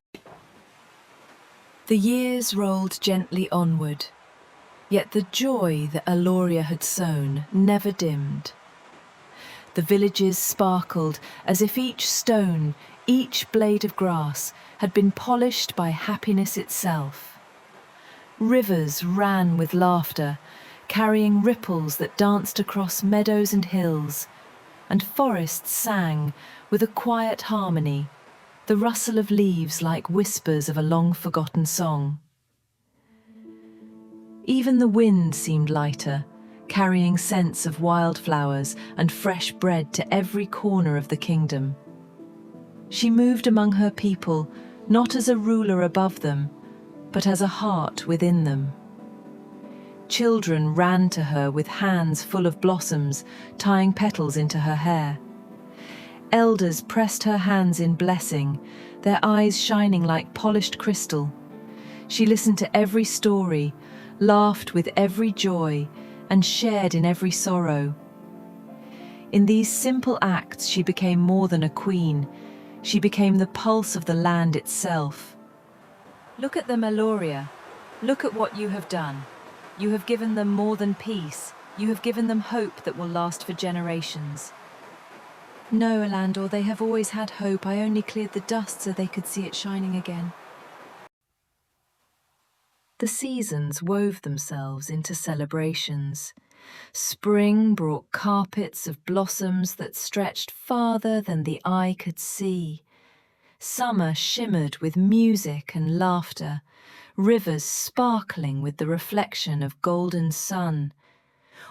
The years rolled gently onward, yet the joy that Eloria had sown never dimmed. The villages sparkled as if each stone, each blade of grass, had been polished by happiness itself. Rivers ran with laughter, carrying ripples that danced across meadows and hills, and forests sang with a quiet harmony, the rustle of leaves like whispers of a long-forgotten song. Even the wind seemed lighter, carrying scents of wildflowers and fresh bread to every corner of the kingdom. She moved among her people, not as a ruler above them, but as a heart within them. Children ran to her with hands full of blossoms, tying petals into her hair. Elders pressed her hands in blessing, their eyes shining like polished crystal. She listened to every story, laughed with every joy, and shared in every sorrow. In these simple acts, she became more than a queen. She became the pulse of the land itself. Look at them, Eloria. Look at what you have done. You have given them more than peace. You have given them hope that will last for generations. No, Elandor, they have always had hope. I only cleared the dust so they could see it shining again. The seasons wove themselves into celebrations. Spring brought carpets of blossoms that stretched farther than the eye could see. Summer shimmered with music and laughter, rivers sparkling with the reflection of golden sun.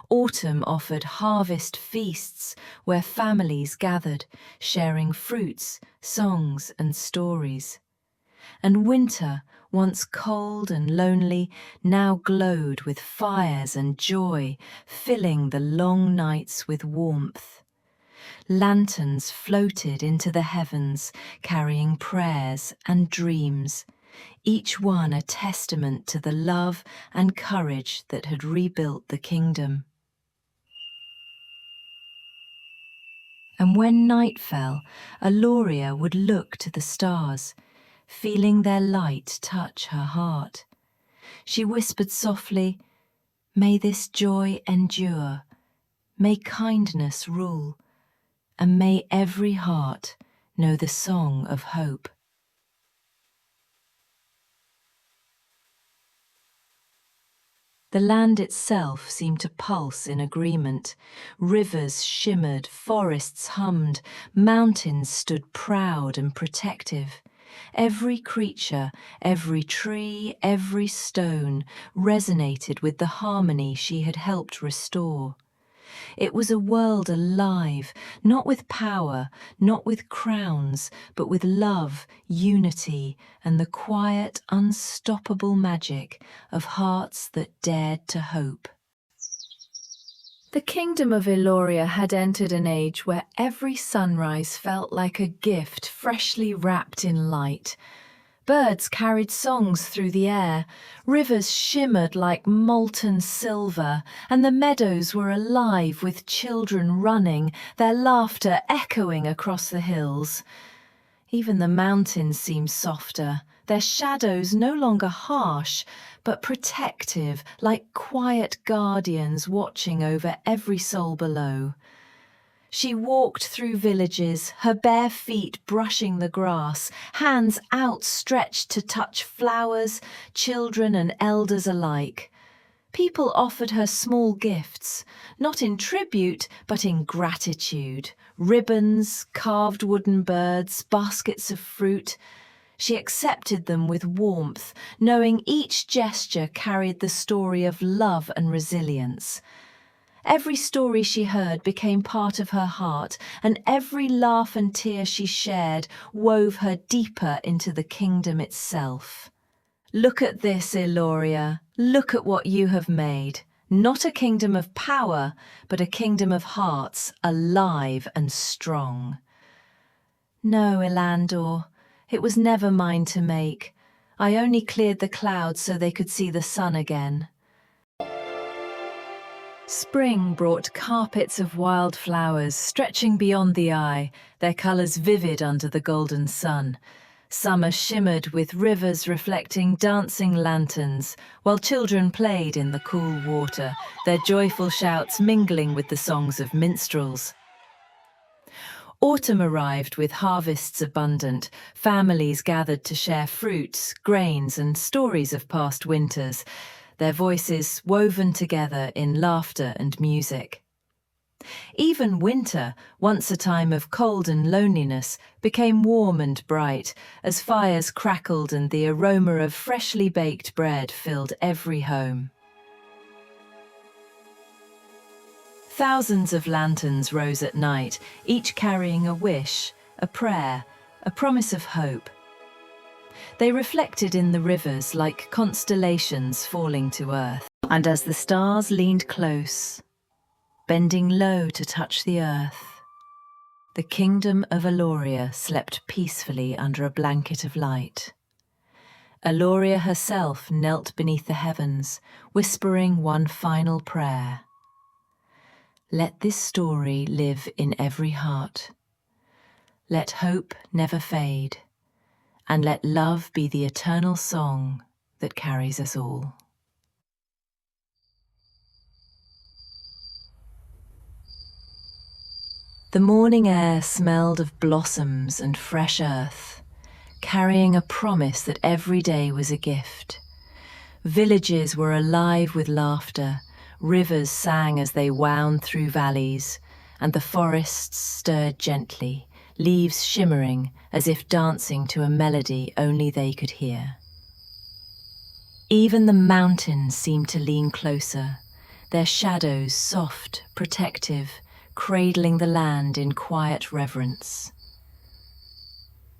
Autumn offered harvest feasts where families gathered, sharing fruits, songs, and stories. And winter, once cold and lonely, now glowed with fires and joy, filling the long nights with warmth. Lanterns floated into the heavens, carrying prayers and dreams, each one a testament to the love and courage that had rebuilt the kingdom. And when night fell, Eloria would look to the stars, feeling their light touch her heart. She whispered softly, "May this joy endure, may kindness rule, and may every heart know the song of hope." The land itself seemed to pulse in agreement. Rivers shimmered, forests hummed, mountains stood proud and protective. Every creature, every tree, every stone resonated with the harmony she had helped restore. It was a world alive, not with power, not with crowns, but with love, unity, and the quiet, unstoppable magic of hearts that dared to hope. The kingdom of Eloria had entered an age where every sunrise felt like a gift freshly wrapped in light. Birds carried songs through the air, rivers shimmered like molten silver, and the meadows were alive with children running, their laughter echoing across the hills. Even the mountains seemed softer, their shadows no longer harsh, but protective, like quiet guardians watching over every soul below. She walked through villages, her bare feet brushing the grass, hands outstretched to touch flowers, children and elders alike. People offered her small gifts, not in tribute, but in gratitude. Ribbons, carved wooden birds, baskets of fruit. She accepted them with warmth, knowing each gesture carried the story of love and resilience. Every story she heard became part of her heart, and every laugh and tear she shared wove her deeper into the kingdom itself. Look at this, Eloria. Look at what you have made. Not a kingdom of power, but a kingdom of hearts, alive and strong. No, Elandor, it was never mine to make. I only cleared the clouds so they could see the sun again. Spring brought carpets of wildflowers stretching beyond the eye, their colours vivid under the golden sun. Summer shimmered with rivers reflecting dancing lanterns, while children played in the cool water, their joyful shouts mingling with the songs of minstrels. Autumn arrived with harvests abundant, families gathered to share fruits, grains, and stories of past winters, their voices woven together in laughter and music. Even winter, once a time of cold and loneliness, became warm and bright as fires crackled and the aroma of freshly baked bread filled every home. Thousands of lanterns rose at night, each carrying a wish, a prayer, a promise of hope. They reflected in the rivers like constellations falling to earth. And as the stars leaned close, bending low to touch the earth, the kingdom of Eloria slept peacefully under a blanket of light. Eloria herself knelt beneath the heavens, whispering one final prayer. Let this story live in every heart. Let hope never fade, and let love be the eternal song that carries us all. The morning air smelled of blossoms and fresh earth, carrying a promise that every day was a gift. Villages were alive with laughter, rivers sang as they wound through valleys, and the forests stirred gently, leaves shimmering as if dancing to a melody only they could hear. Even the mountains seemed to lean closer, their shadows soft, protective, cradling the land in quiet reverence.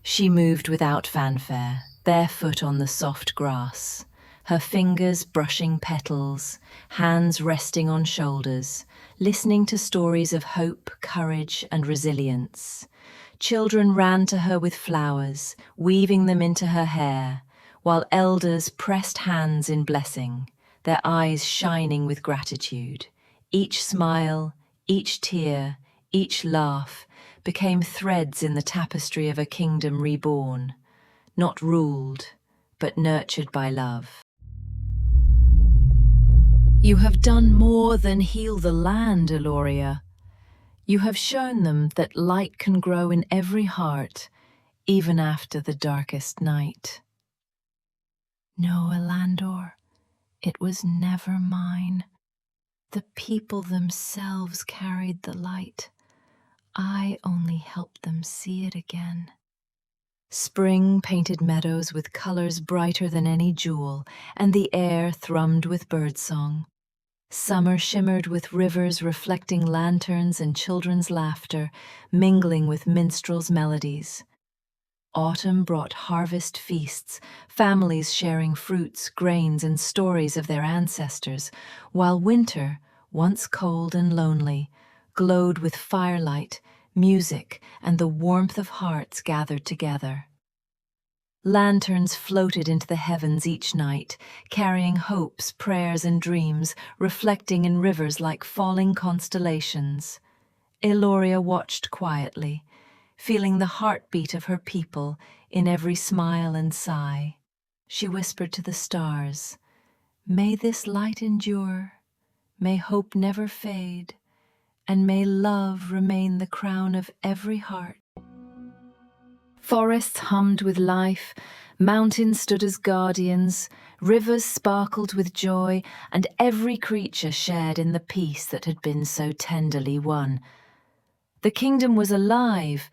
She moved without fanfare, barefoot on the soft grass, her fingers brushing petals, hands resting on shoulders, listening to stories of hope, courage, and resilience. Children ran to her with flowers, weaving them into her hair, while elders pressed hands in blessing, their eyes shining with gratitude. Each smile, each tear, each laugh became threads in the tapestry of a kingdom reborn, not ruled, but nurtured by love. You have done more than heal the land, Eloria. You have shown them that light can grow in every heart, even after the darkest night. No, Elandor, it was never mine. The people themselves carried the light. I only helped them see it again. Spring painted meadows with colors brighter than any jewel, and the air thrummed with birdsong. Summer shimmered with rivers reflecting lanterns and children's laughter, mingling with minstrels' melodies. Autumn brought harvest feasts, families sharing fruits, grains, and stories of their ancestors, while winter, once cold and lonely, glowed with firelight, music, and the warmth of hearts gathered together. Lanterns floated into the heavens each night, carrying hopes, prayers, and dreams, reflecting in rivers like falling constellations. Eloria watched quietly, feeling the heartbeat of her people in every smile and sigh. She whispered to the stars, "May this light endure, may hope never fade, and may love remain the crown of every heart." Forests hummed with life, mountains stood as guardians, rivers sparkled with joy, and every creature shared in the peace that had been so tenderly won. The kingdom was alive,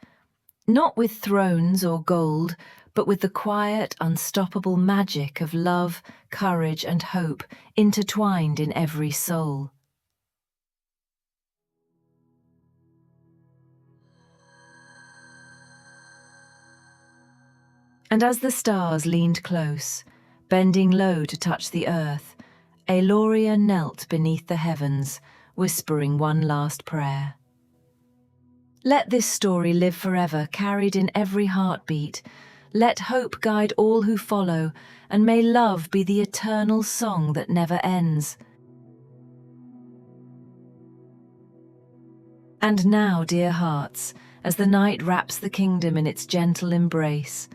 not with thrones or gold, but with the quiet, unstoppable magic of love, courage, and hope intertwined in every soul. And as the stars leaned close, bending low to touch the earth, Eloria knelt beneath the heavens, whispering one last prayer. Let this story live forever, carried in every heartbeat. Let hope guide all who follow, and may love be the eternal song that never ends. And now, dear hearts, as the night wraps the kingdom in its gentle embrace,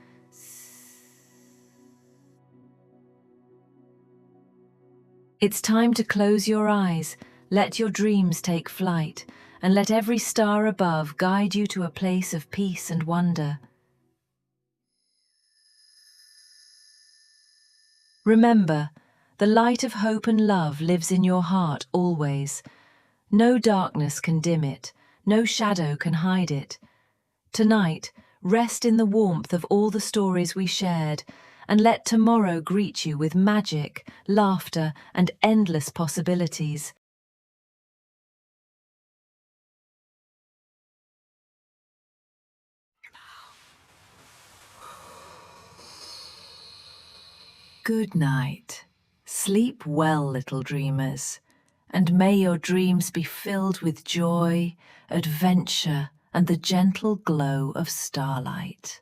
it's time to close your eyes, let your dreams take flight, and let every star above guide you to a place of peace and wonder. Remember, the light of hope and love lives in your heart always. No darkness can dim it, no shadow can hide it. Tonight, rest in the warmth of all the stories we shared, and let tomorrow greet you with magic, laughter, and endless possibilities. Good night. Sleep well, little dreamers, and may your dreams be filled with joy, adventure, and the gentle glow of starlight.